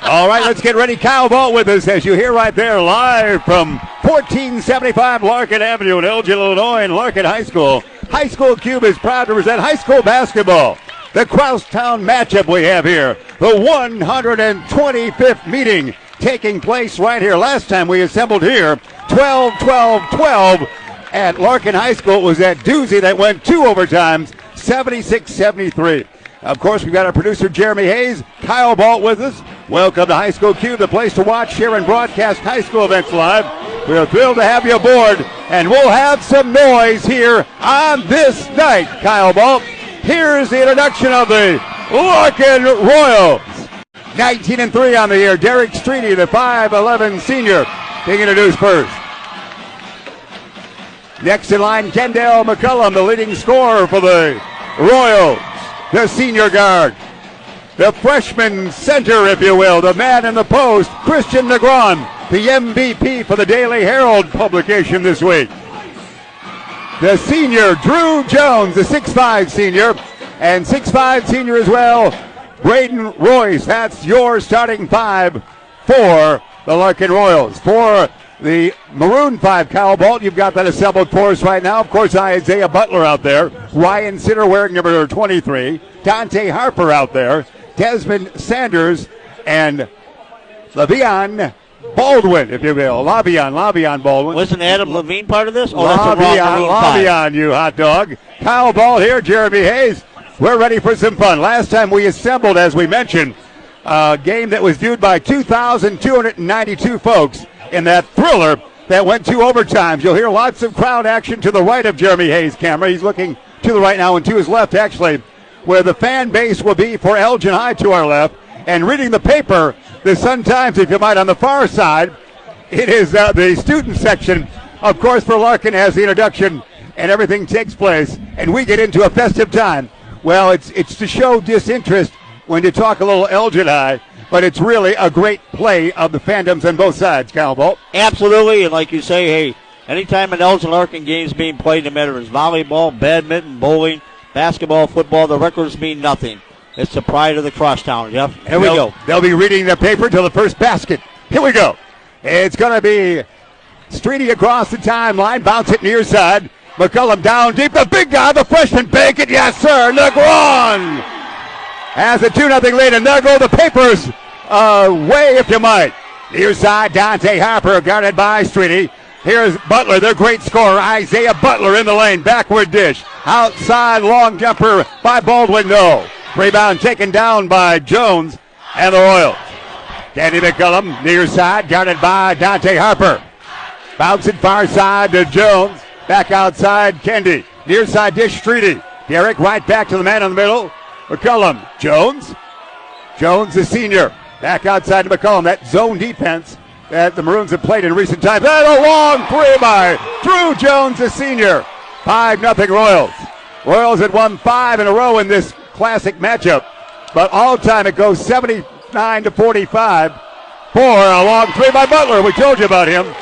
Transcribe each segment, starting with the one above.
All right, let's get ready. Kyle Ball with us, as you hear right there, live from 1475 Larkin Avenue in Elgin, Illinois, in Larkin High School. High School Cube is proud to present high school basketball. The Crosstown matchup we have here, the 125th meeting taking place right here. Last time we assembled here, 12-12-12 at Larkin High School. It was that doozy that went 2 overtimes, 76-73. Of course, we've got our producer, Jeremy Hayes, Kyle Balt with us. Welcome to High School Cube, the place to watch, share, and broadcast high school events live. We are thrilled to have you aboard, and we'll have some noise here on this night, Kyle Balt. Here's the introduction of the Larkin Royals. 19-3 on the year. Derek Streety, the 5'11 senior, being introduced first. Next in line, Kendale McCullum, the leading scorer for the Royals. The senior guard, the freshman center, if you will, the man in the post, Christian Negron, the MVP for the Daily Herald publication this week. The senior, Drew Jones, the 6'5 senior, and 6'5 senior as well, Braden Royce. That's your starting 5 for the Larkin Royals. For the Maroon 5, Kyle Balt, you've got that assembled for us right now. Of course, Isaiah Butler out there. Ryan Sitter wearing number 23. Dante Harper out there. Desmond Sanders and Lavion Baldwin, if you will. Lavion Baldwin. Wasn't Adam Levine part of this? Oh, Lavion, you hot dog. Kyle Ball here, Jeremy Hayes. We're ready for some fun. Last time we assembled, as we mentioned, a game that was viewed by 2,292 folks in that thriller that went 2 overtimes. You'll hear lots of crowd action to the right of Jeremy Hayes' camera. He's looking to the right now and to his left, actually, where the fan base will be for Elgin High to our left. And reading the paper, the Sun-Times, if you might, on the far side, it is the student section, of course, for Larkin as the introduction and everything takes place. And we get into a festive time. Well, it's to show disinterest when you talk a little Elgin High, but it's really a great play of the fandoms on both sides, Kyle Bolt. Absolutely, and like you say, hey, anytime an Elgin Larkin game is being played, no matter if it's volleyball, badminton, bowling, basketball, football, the records mean nothing. It's the pride of the crosstown, Jeff. Here we go. They'll be reading the paper till the first basket. Here we go. It's going to be Streety across the timeline, bounce it near side. McCullum down deep, the big guy, the freshman, bank it, yes sir, Negron has a 2-0 lead, and there go the papers way, if you might. Near side, Dante Harper guarded by Streety. Here's Butler, their great scorer, Isaiah Butler in the lane, backward dish. Outside, long jumper by Baldwin, no. Rebound taken down by Jones and the Royals. Danny McCullum, near side, guarded by Dante Harper. Bounce it far side to Jones. Back outside, Kendi. Near side dish, Streety. Derek right back to the man in the middle. McCullum, Jones. Jones, the senior. Back outside to McCullum. That zone defense that the Maroons have played in recent times. And a long 3 by Drew Jones, the senior. 5-0 Royals. Royals had won 5 in a row in this classic matchup. But all time it goes 79-45 for a long 3 by Butler. We told you about him.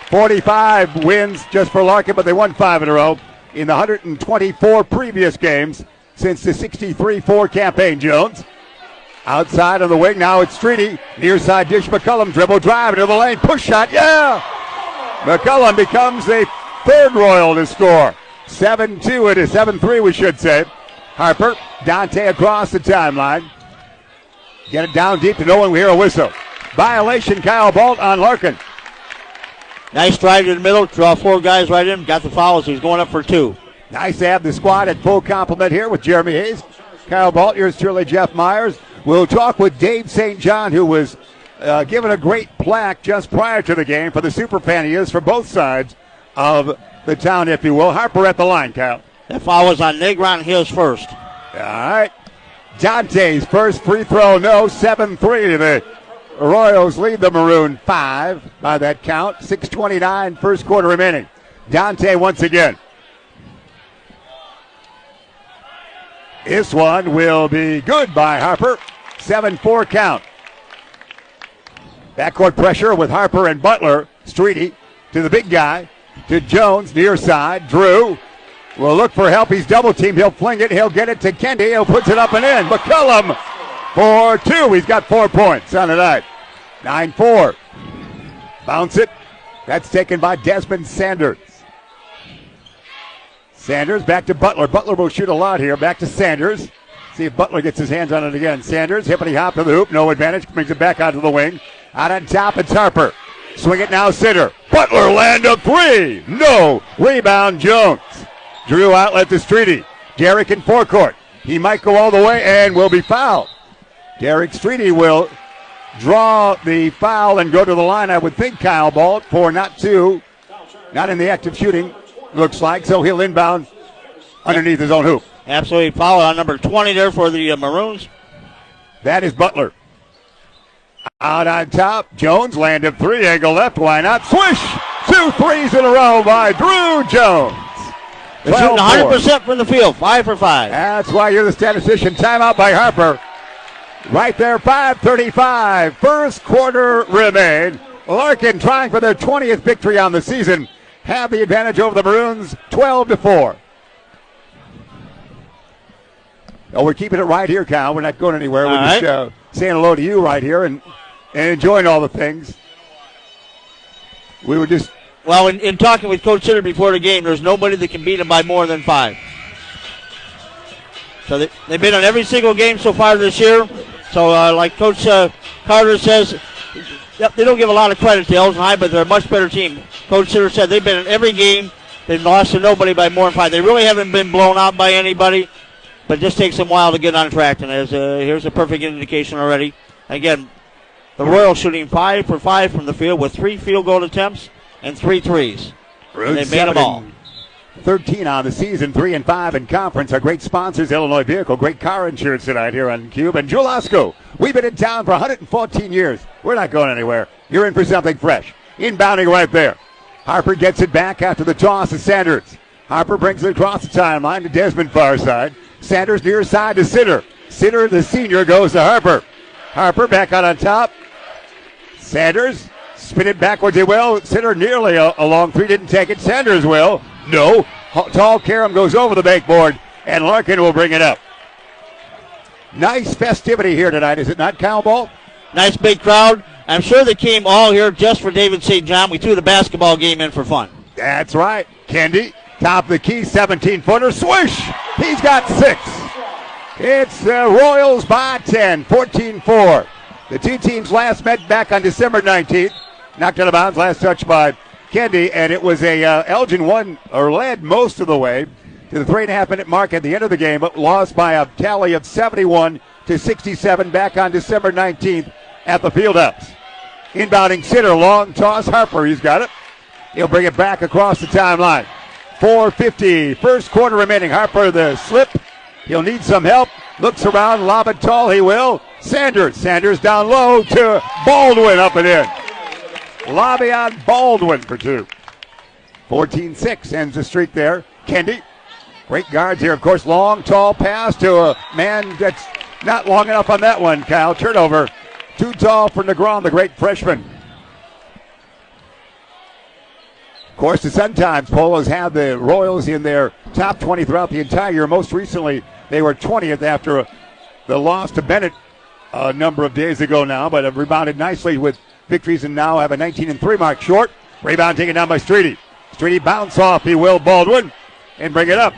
45 wins just for Larkin, but they won 5 in a row in the 124 previous games since the 63-4 campaign. Jones outside on the wing. Now it's Streety. Near side dish. McCullum dribble drive into the lane. Push shot. Yeah! McCullum becomes the 3rd Royal to score. 7-2. It is 7-3, we should say. Harper. Dante across the timeline. Get it down deep to no one. We hear a whistle. Violation, Kyle Balt on Larkin. Nice drive to the middle. Draw 4 guys right in. Got the foul, so he's going up for 2. Nice to have the squad at full complement here with Jeremy Hayes. Kyle Balt, yours truly, Jeff Myers. We'll talk with Dave St. John, who was given a great plaque just prior to the game for the super fan he is for both sides of the town, if you will. Harper at the line, Kyle. That foul was on Negron, his first. All right. Dante's first free throw, no. 7-3. The Royals lead the Maroon 5 by that count. 6:29 first quarter remaining. Dante once again. This one will be good by Harper. 7-4 count. Backcourt pressure with Harper and Butler. Streety to the big guy. To Jones, near side. Drew will look for help. He's double teamed. He'll fling it. He'll get it to Kendi. He'll puts it up and in. McCullum for 2. He's got 4 points on the night. 9-4. Bounce it. That's taken by Desmond Sanders. Sanders back to Butler. Butler will shoot a lot here. Back to Sanders. See if Butler gets his hands on it again. Sanders, hippity hop to the hoop. No advantage. Brings it back onto the wing. Out on top, it's Harper. Swing it now, center. Butler land a 3. No. Rebound, Jones. Drew outlet to Streety. Derek in forecourt. He might go all the way and will be fouled. Derek Streety will draw the foul and go to the line, I would think, Kyle Ball, for not in the act of shooting, looks like. So he'll inbound underneath his own hoop. Absolutely foul on number 20 there for the Maroons. That is Butler. Out on top, Jones, land of 3, angle left, why not? Swish! 2 threes in a row by Drew Jones. They're shooting 100% from the field, 5 for 5. That's why you're the statistician. Timeout by Harper. Right there, 5:35. First quarter remain. Larkin trying for their 20th victory on the season. Have the advantage over the Maroons, 12-4. Oh, we're keeping it right here, Kyle. We're not going anywhere. We're just saying hello to you right here and enjoying all the things. We were just... Well, in talking with Coach Sitter before the game, there's nobody that can beat them by more than 5. So they've been on every single game so far this year. So like Coach Carter says, they don't give a lot of credit to Elgin High, but they're a much better team. Coach Sitter said they've been in every game. They've lost to nobody by more than 5. They really haven't been blown out by anybody. But it just takes them a while to get on track, and here's a perfect indication already. Again, the Royals shooting 5 for 5 from the field with 3 field goal attempts and 3 threes. They made them all. 13 on the season, 3-5 in conference. Our great sponsors, Illinois Vehicle, great car insurance tonight here on Cube. And Jewel Osco, we've been in town for 114 years. We're not going anywhere. You're in for something fresh. Inbounding right there. Harper gets it back after the toss to Sanders. Harper brings it across the timeline to Desmond far side. Sanders near side to Sitter. Sitter, the senior, goes to Harper. Harper back out on top. Sanders, spin it backwards he will. Sitter nearly a long 3, didn't take it. Sanders will. No. Tall Karam goes over the backboard, and Larkin will bring it up. Nice festivity here tonight, is it not, Kyle Ball? Nice big crowd. I'm sure they came all here just for David St. John. We threw the basketball game in for fun. That's right. Kendi, top of the key, 17-footer. Swish! He's got 6. It's the Royals by 10, 14-4. The two teams last met back on December 19th. Knocked out of bounds, last touch by Kendi, and it was a Elgin led most of the way to the 3.5-minute mark at the end of the game, but lost by a tally of 71-67 back on December 19th at the Fieldhouse. Inbounding Sitter, long toss, Harper, he's got it. He'll bring it back across the timeline. 4:50, first quarter remaining. Harper the slip. He'll need some help. Looks around, lob it tall, he will. Sanders down low to Baldwin, up and in. Lobby on Baldwin for 2. 14-6 ends the streak there. Kendi, great guards here, of course. Long, tall pass to a man that's not long enough on that one, Kyle. Turnover. Too tall for Negron, the great freshman. Of course, the Sun Times Polos have the Royals in their top 20 throughout the entire year. Most recently, they were 20th after the loss to Bennett a number of days ago now, but have rebounded nicely with victories and now have a 19-3 mark. Short. Rebound taken down by Streety. Streety bounce off, he will, Baldwin, and bring it up.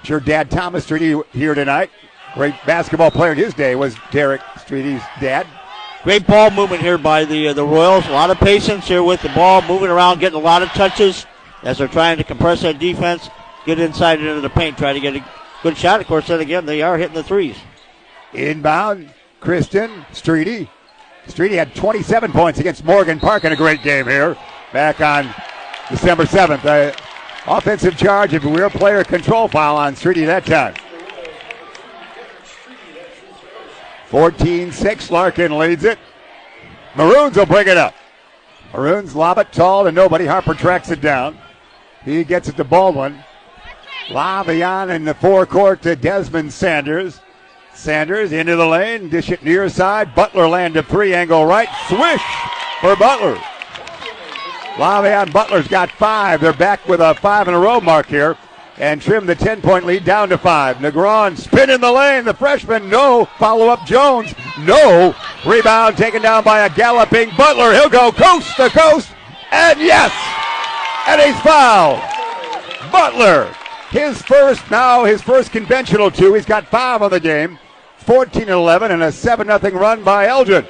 Sure, Dad Thomas Streety here tonight. Great basketball player in his day was Derek Streety's dad. Great ball movement here by the Royals. A lot of patience here with the ball, moving around, getting a lot of touches as they're trying to compress that defense, get inside into the paint, try to get a good shot. Of course, then again, they are hitting the threes. Inbound, Kristen, Streety. Streety had 27 points against Morgan Park in a great game here back on December 7th. Offensive charge of rear player control foul on Streety that time. 14-6, Larkin leads it. Maroons will bring it up. Maroons lob it tall to nobody. Harper tracks it down. He gets it to Baldwin. Lavion in the forecourt to Desmond Sanders. Sanders into the lane, dish it near side. Butler land of 3, angle right. Swish for Butler. Lavion Butler's got 5. They're back with a 5-in-a-row mark here. and trim the 10-point lead down to 5. Negron spin in the lane. The freshman, no. Follow-up Jones, no. Rebound taken down by a galloping Butler. He'll go coast to coast, and yes! And he's fouled. Butler, his first conventional 2. He's got 5 on the game. 14-11 and a 7-0 run by Elgin.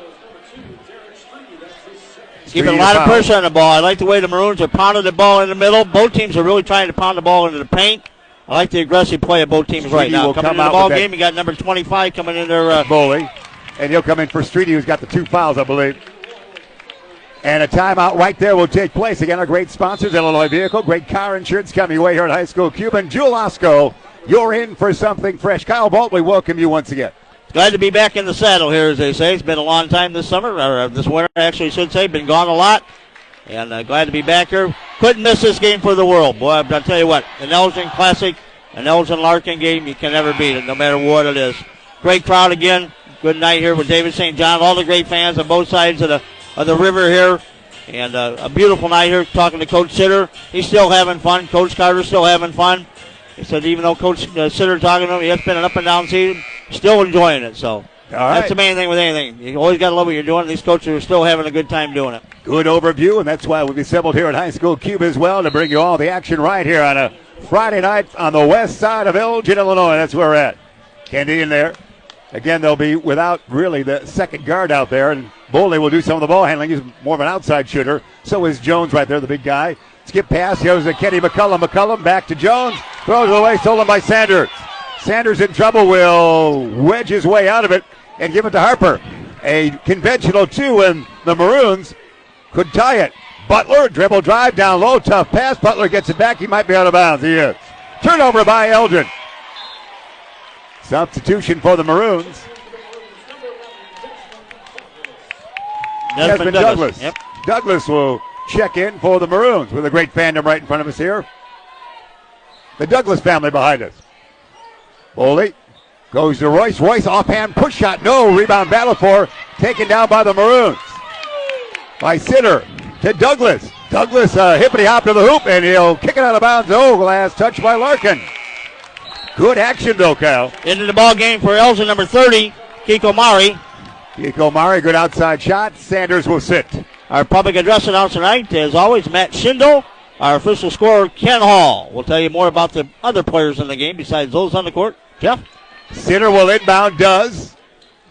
Keeping a lot of pressure on the ball. I like the way the Maroons are pounding the ball in the middle. Both teams are really trying to pound the ball into the paint. I like the aggressive play of both teams right now. Coming into the ball game, you got number 25 coming in there. Boley. And he'll come in for Streety, who's got the 2 fouls, I believe. And a timeout right there will take place. Again, our great sponsors, Illinois Vehicle, great car insurance coming your way here at High School Cuban. Jewel Osco, you're in for something fresh. Kyle Bolt, we welcome you once again. Glad to be back in the saddle here, as they say. It's been a long time this summer, or this winter, actually, I should say. Been gone a lot. And glad to be back here. Couldn't miss this game for the world. Boy, I'll tell you what, an Elgin Classic, an Elgin Larkin game, you can never beat it, no matter what it is. Great crowd again. Good night here with David St. John. All the great fans on both sides of the river here. And a beautiful night here talking to Coach Sitter. He's still having fun. Coach Carter's still having fun. He said even though Coach Sitter talking to him, it's been an up and down season, still enjoying it. So that's the main thing with anything. You always got to love what you're doing. These coaches are still having a good time doing it. Good overview, and that's why we've assembled here at High School Cuba as well to bring you all the action right here on a Friday night on the west side of Elgin, Illinois. That's where we're at. Candy in there. Again, they'll be without really the second guard out there, and Boley will do some of the ball handling. He's more of an outside shooter. So is Jones right there, the big guy. Skip pass, goes to Kendale McCullum. McCullum back to Jones. Throws it away, stolen by Sanders. Sanders in trouble, will wedge his way out of it and give it to Harper. A conventional 2, and the Maroons could tie it. Butler, dribble drive down low, tough pass. Butler gets it back. He might be out of bounds. He is. Turnover by Elgin. Substitution for the Maroons. Desmond Douglas. Yep. Douglas will check in for the Maroons with a great fandom right in front of us here. The Douglas family behind us. Boley goes to Royce. Royce offhand push shot. No. Rebound battle for. Taken down by the Maroons. By Sitter to Douglas. Douglas hippity hop to the hoop, and he'll kick it out of bounds. Oh, last touch by Larkin. Good action though, Kyle. Into the ball game for Elgin, number 30, Kiko Mari. Kiko Mari, good outside shot. Sanders will sit. Our public address announcer tonight, as always, Matt Schindel. Our official scorer, Ken Hall. We'll tell you more about the other players in the game besides those on the court. Jeff? Sitter will inbound, does,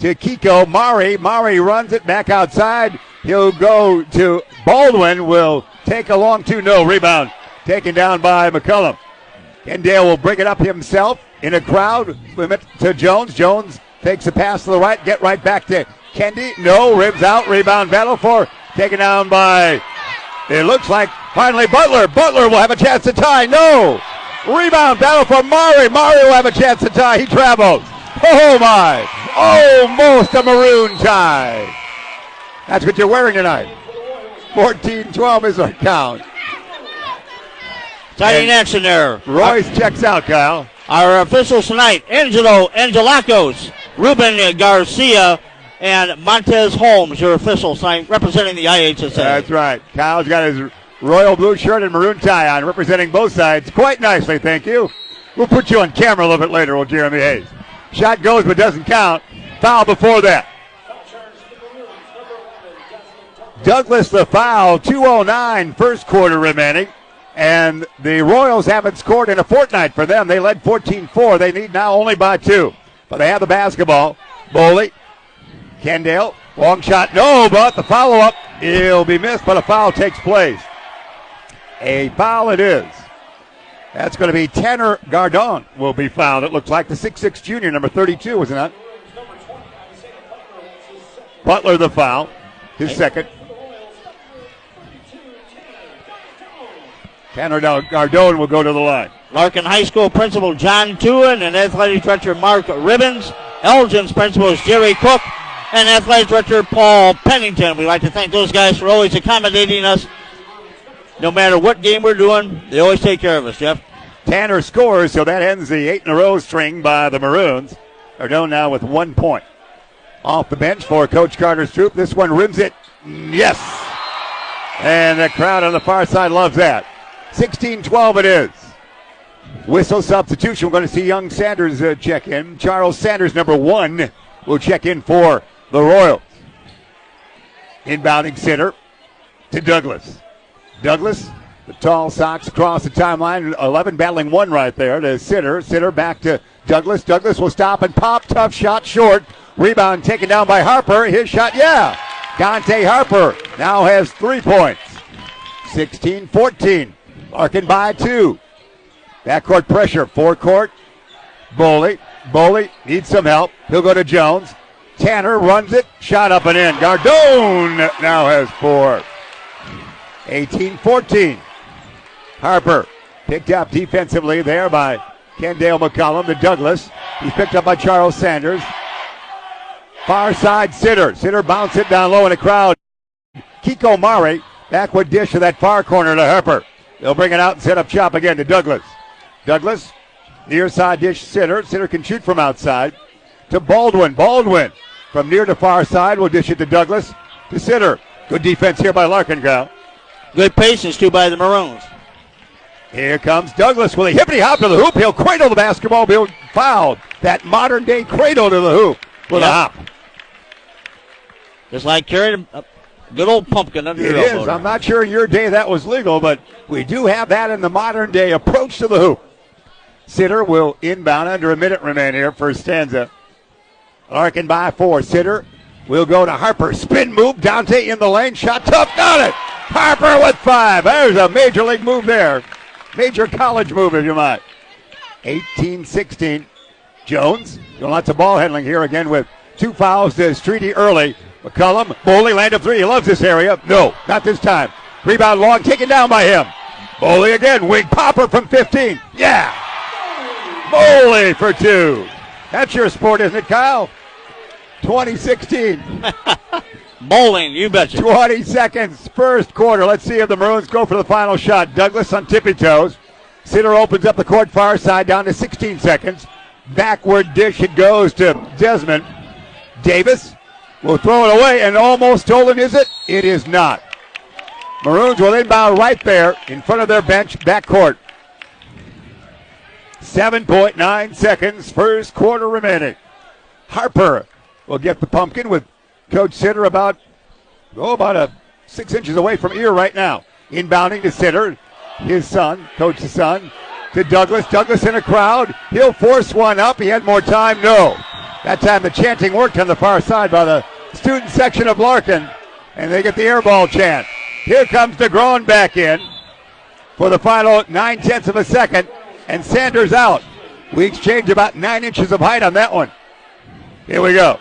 to Kiko Mari. Mari runs it back outside. He'll go to Baldwin, will take a long 2, no. Rebound taken down by McCullum. Kendale will bring it up himself in a crowd. To Jones. Jones takes a pass to the right. Get right back to Kendi. No. Ribs out. Rebound battle for. Taken down by, it looks like, finally Butler. Butler will have a chance to tie. No. Rebound battle for Mari. Mari will have a chance to tie. He travels. Oh, my. Almost a Maroon tie. That's what you're wearing tonight. 14-12 is our count. Tight action there. Royce checks out, Kyle. Our officials tonight, Angelo Angelakos, Ruben Garcia, and Montez Holmes, your officials tonight, representing the IHSA. That's right. Kyle's got his royal blue shirt and maroon tie on, representing both sides quite nicely, thank you. We'll put you on camera a little bit later with Jeremy Hayes. Shot goes but doesn't count. Foul before that. Douglas the foul, 2:09 first quarter remaining. And the Royals haven't scored in a fortnight for them. They led 14-4. They need now only by 2. But they have the basketball. Boley. Kendale. Long shot. No, but the follow-up. He'll be missed, but a foul takes place. A foul it is. That's going to be Tanner Gardon will be fouled. It looks like the 6'6 junior, number 32, isn't it? Butler the foul. His second. Tanner Gardone will go to the line. Larkin High School principal John Tuin and athletic director Mark Ribbons. Elgin's principal is Jerry Cook and athletic director Paul Pennington. We'd like to thank those guys for always accommodating us. No matter what game we're doing, they always take care of us, Jeff. Tanner scores, so that ends the 8-in-a-row string by the Maroons. Gardone now with 1 point. Off the bench for Coach Carter's troop. This one rims it. Yes. And the crowd on the far side loves that. 16-12 it is. Whistle substitution. We're going to see young Sanders check in. Charles Sanders, number 1, will check in for the Royals. Inbounding center to Douglas. Douglas, the tall Sox across the timeline. 11 battling 1 right there to Sitter. Sitter back to Douglas. Douglas will stop and pop. Tough shot short. Rebound taken down by Harper. His shot, yeah. Dante Harper now has 3 points. 16-14. Larkin by 2. Backcourt pressure. Forecourt. Boley. Boley needs some help. He'll go to Jones. Tanner runs it. Shot up and in. Gardone now has 4. 18-14. Harper picked up defensively there by Kendale McCullum to Douglas. He's picked up by Charles Sanders. Far side Sitter. Sitter bounced it down low in the crowd. Kiko Mari backward dish to that far corner to Harper. They'll bring it out and set up shop again to Douglas. Douglas, near side dish Sitter. Sitter can shoot from outside to Baldwin. Baldwin from near to far side will dish it to Douglas to Sitter. Good defense here by Larkin, Gal. Good patience, too, by the Maroons. Here comes Douglas with a hippity hop to the hoop. He'll cradle the basketball. He'll foul that modern day cradle to the hoop with a hop. Just like carrying a good old pumpkin under your elbow. It is. I'm not sure in your day that was legal, but we do have that in the modern day approach to the hoop. Sitter will inbound under a minute remain here for Stanza. Larkin by 4. Sitter will go to Harper. Spin move. Dante in the lane. Shot tough. Got it. Harper with 5. There's a major league move there. Major college move, if you might. 18-16. Jones doing lots of ball handling here again with 2 fouls to Streety early. McCullum, Boley land of 3. He loves this area. No, not this time. Rebound long, taken down by him. Boley again, wing popper from 15. Yeah. Boley for 2. That's your sport, isn't it, Kyle? 2016. Bowling, you betcha. 20 seconds, first quarter. Let's see if the Maroons go for the final shot. Douglas on tippy toes. Sitter opens up the court far side down to 16 seconds. Backward dish it goes to Desmond. Davis will throw it away and almost stolen, is it? It is not. Maroons will inbound right there in front of their bench, backcourt. 7.9 seconds, first quarter remaining. Harper will get the pumpkin with Coach Sitter about 6 inches away from ear right now. Inbounding to Sitter, his son, Coach's son, to Douglas. Douglas in a crowd. He'll force one up. He had more time. No. That time the chanting worked on the far side by the student section of Larkin, and they get the air ball chant. Here comes DeGron back in for the final 9/10 of a second, and Sanders out. We exchange about 9 inches of height on that one. Here we go.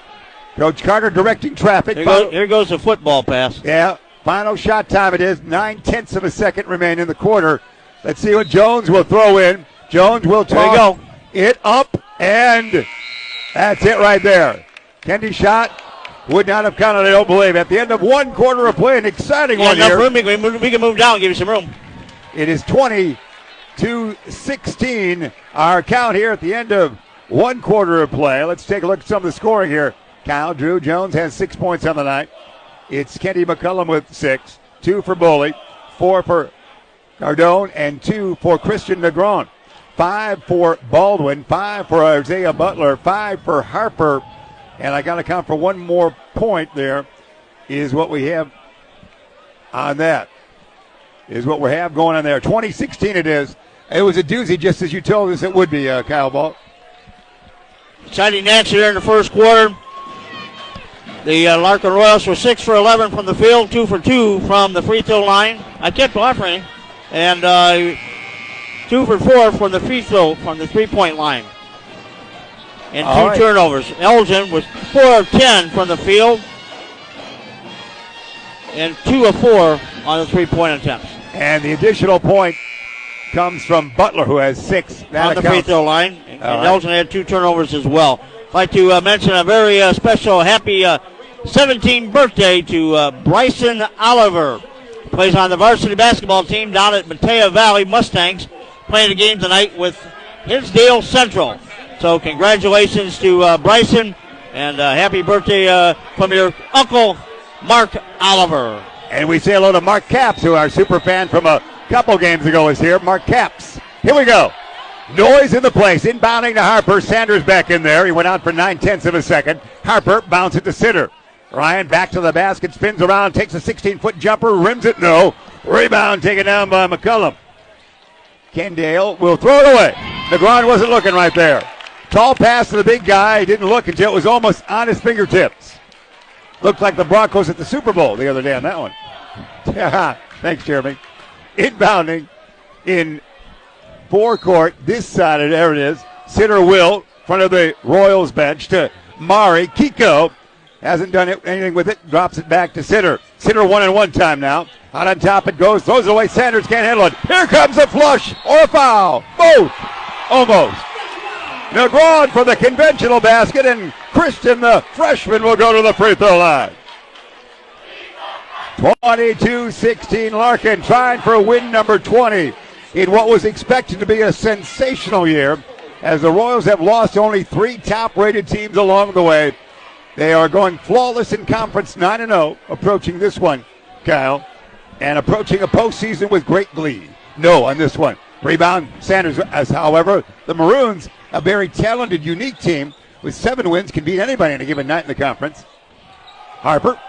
Coach Carter directing traffic. Here goes the football pass. Yeah, final shot time it is. 9/10 of a second remain in the quarter. Let's see what Jones will throw in. Jones will toss it up, and that's it right there. Kendy's shot would not have counted, I don't believe. At the end of 1 quarter of play, an exciting one here. Room. We can move down and give you some room. It is 20-16, our count here at the end of 1 quarter of play. Let's take a look at some of the scoring here. Kyle Drew Jones has 6 points on the night. It's Kendy McCullum with 6. 2 for Boley, 4 for Cardone, and 2 for Christian Negron. 5 for Baldwin, 5 for Isaiah Butler, 5 for Harper. And I got to count for one more point there is what we have on that. Is what we have going on there. 2016 it is. It was a doozy just as you told us it would be, Kyle Ball. Exciting action there in the first quarter. The Larkin Royals were 6 for 11 from the field, 2 for 2 from the free throw line. I kept offering, and 2 for 4 from the free throw from the 3-point line, and 2 turnovers. Elgin was 4 of 10 from the field, and 2 of 4 on the 3-point attempts. And the additional point comes from Butler, who has 6. On the free throw line, and Elgin had 2 turnovers as well. I'd like to mention a very special happy 17th birthday to Bryson Oliver. Plays on the varsity basketball team down at Mateo Valley Mustangs, playing the game tonight with Hinsdale Central. So congratulations to Bryson, and happy birthday from your uncle, Mark Oliver. And we say hello to Mark Capps, who our super fan from a couple games ago is here. Mark Capps. Here we go. Noise in the place. Inbounding to Harper. Sanders back in there. He went out for 9/10 of a second. Harper bounce it to Sitter. Ryan back to the basket. Spins around. Takes a 16-foot jumper. Rims it. No. Rebound taken down by McCullum. Kendale will throw it away. DeGron wasn't looking right there. Tall pass to the big guy. He didn't look until it was almost on his fingertips. Looked like the Broncos at the Super Bowl the other day on that one. Thanks, Jeremy. Inbounding in forecourt. This side, there it is. Sitter will, in front of the Royals bench to Mari. Kiko hasn't done anything with it. Drops it back to Sitter. Sitter 1-on-1 time now. Out on top it goes. Throws it away. Sanders can't handle it. Here comes a flush or a foul. Both. Almost. Negron for the conventional basket, and Christian, the freshman, will go to the free throw line. 22-16 Larkin trying for win number 20 in what was expected to be a sensational year, as the Royals have lost only 3 top-rated teams along the way. They are going flawless in conference, 9-0, approaching this one, Kyle, and approaching a postseason with great glee. No on this one. Rebound Sanders, as however, the Maroons, a very talented, unique team with 7 wins, can beat anybody on a given night in the conference. Harper.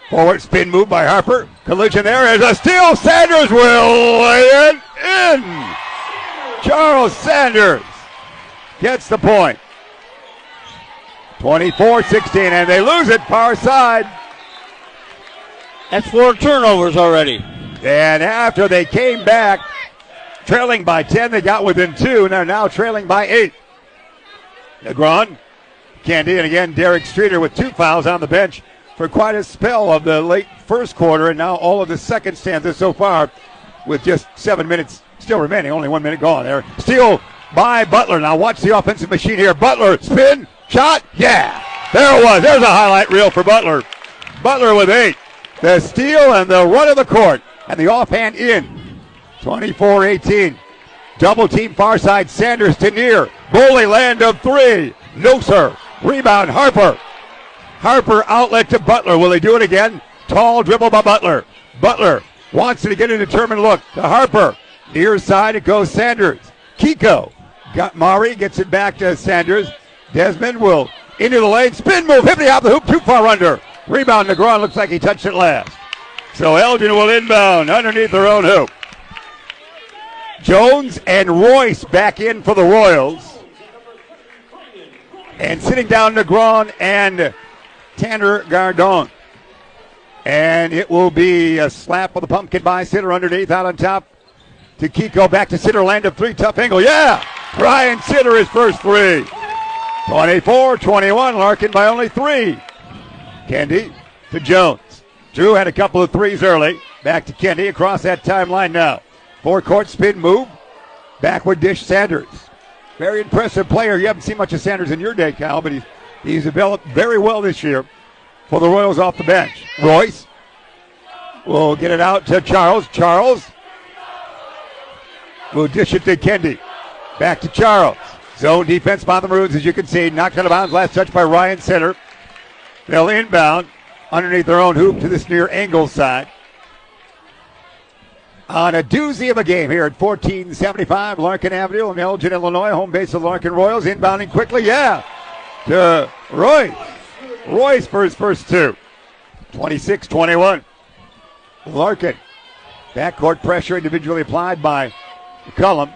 Forward spin move by Harper. Collision there is a steal. Sanders will lay it in. Charles Sanders gets the point. 24-16, and they lose it far side. That's 4 turnovers already. And after they came back, trailing by 10, they got within 2, and they're now trailing by 8. Negron, Candy, and again, Derek Streeter with 2 fouls on the bench for quite a spell of the late first quarter, and now all of the second stanza so far with just 7 minutes still remaining, only 1 minute gone there. Steal by Butler. Now watch the offensive machine here. Butler, spin, shot, yeah. There it was. There's a highlight reel for Butler. Butler with 8. The steal and the run of the court, and the offhand in. 24-18. Double team far side. Sanders to near. Bully land of 3. No, sir. Rebound Harper. Harper outlet to Butler. Will he do it again? Tall dribble by Butler. Butler wants to get a determined look to Harper. Near side it goes Sanders. Kiko. Got Mari. Gets it back to Sanders. Desmond will into the lane. Spin move. Hit the out the hoop. Too far under. Rebound Negron. Looks like he touched it last. So Elgin will inbound underneath their own hoop. Jones and Royce back in for the Royals. And sitting down Negron and Tanner Gardon. And it will be a slap of the pumpkin by Sitter underneath, out on top to Kiko. Back to Sitter, land of 3, tough angle. Yeah! Ryan Sitter his first 3. 24-21, Larkin by only 3. Kendi to Jones. Drew had a couple of 3s early. Back to Kendi across that timeline now. Forecourt spin move. Backward dish Sanders. Very impressive player. You haven't seen much of Sanders in your day, Cal, but he's developed very well this year for the Royals off the bench. Royce will get it out to Charles. Charles will dish it to Kendi. Back to Charles. Zone defense by the Maroons, as you can see. Knocked out of bounds. Last touch by Ryan Sitter. They'll inbound underneath their own hoop to this near angle side. On a doozy of a game here at 1475 Larkin Avenue in Elgin, Illinois, home base of the Larkin Royals. Inbounding quickly, yeah, to Royce. Royce for his first 2. 26-21. Larkin. Backcourt pressure individually applied by McCullum.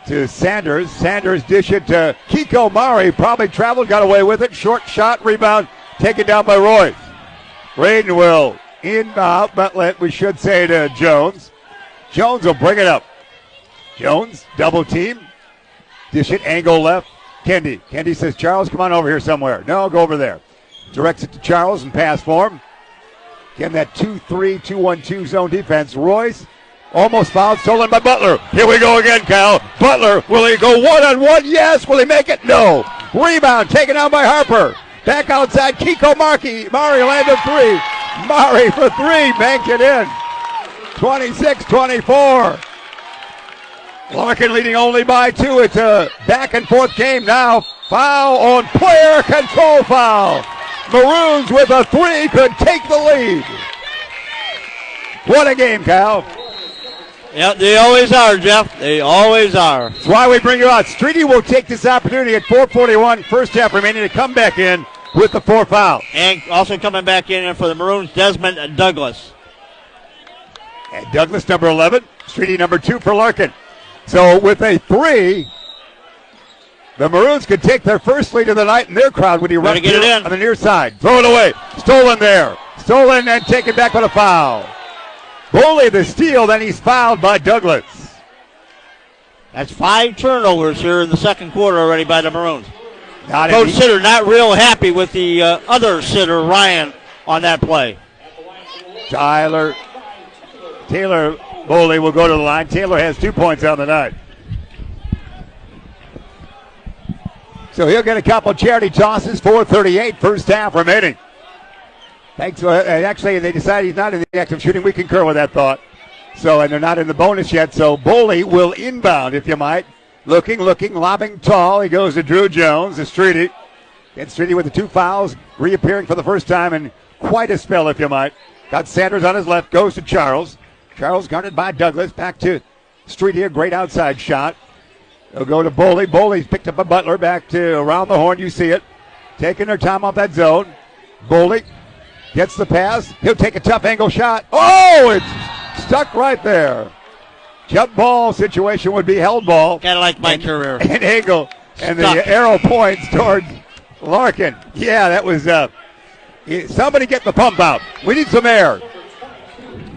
To Sanders. Sanders dish it to Kiko Mari. Probably traveled, got away with it. Short shot, rebound, taken down by Royce. Braden will inbound, but we should say to Jones. Jones will bring it up. Jones, double team. Dish it, angle left. Kendi. Kendi says, Charles, come on over here somewhere. No, go over there. Directs it to Charles and pass for him. Again, that 2-3, 2-1-2 zone defense. Royce almost fouled, stolen by Butler. Here we go again, Cal. Butler, will he go one-on-one? Yes. Will he make it? No. Rebound taken down by Harper. Back outside, Kiko Mari land of 3. Mari for 3, banked it in. 26-24. Larkin leading only by 2. It's a back and forth game now. Foul on player control foul. Maroons with a 3 could take the lead. What a game, Cal. Yep, they always are, Jeff. They always are. That's why we bring you out. Streety will take this opportunity at 4:41, first half remaining, to come back in with the 4 foul. And also coming back in for the Maroons, Desmond Douglas. And Douglas, number 11. Streety, number 2 for Larkin. So with a 3, the Maroons could take their first lead of the night, and their crowd would erupt on the near side. Throw it away. Stolen there. Stolen and taken back with a foul. Boley the steal, then he's fouled by Douglas. That's 5 turnovers here in the second quarter already by the Maroons. Coach Sitter not real happy with the other sitter, Ryan, on that play. Taylor Boley will go to the line. Taylor has 2 points on the night. So he'll get a couple charity tosses. 4:38, first half remaining. Thanks. Actually, they decided he's not in the act of shooting. We concur with that thought. So, and they're not in the bonus yet. So Boley will inbound, if you might. Looking, lobbing tall. He goes to Drew Jones, to Streety. And Streety with the 2 fouls, reappearing for the first time in quite a spell, if you might. Got Sanders on his left, goes to Charles. Charles guarded by Douglas. Back to Streety, a great outside shot. They'll go to Boley. Boley's picked up a Butler, back to around the horn. You see it. Taking their time off that zone. Boley gets the pass. He'll take a tough angle shot. Oh, it's stuck right there. Jump ball situation would be held ball. Kind of like my career. And angle. And the arrow points towards Larkin. Yeah, that was somebody get the pump out. We need some air.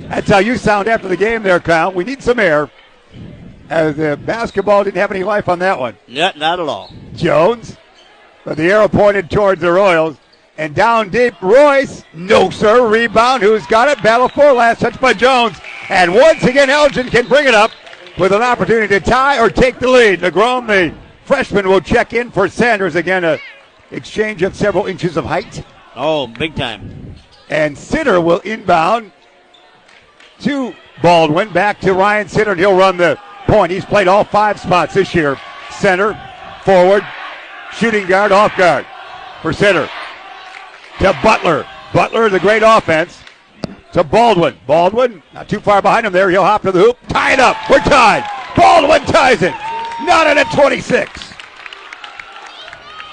That's how you sound after the game there, Kyle. We need some air. As the basketball didn't have any life on that one. Yeah, not at all. Jones. But the arrow pointed towards the Royals. And down deep, Royce. No, sir. Rebound. Who's got it? Battle for last touch by Jones. And once again, Elgin can bring it up with an opportunity to tie or take the lead. Negron, the freshman, will check in for Sanders. Again, a exchange of several inches of height. Oh, big time. And Sitter will inbound to Baldwin. Back to Ryan Sitter, and he'll run the point. He's played all 5 spots this year. Center, forward, shooting guard, off guard for Sitter. To Butler. Butler, the great offense. To Baldwin. Baldwin, not too far behind him there. He'll hop to the hoop. Tie it up. We're tied. Baldwin ties it. Not at 26.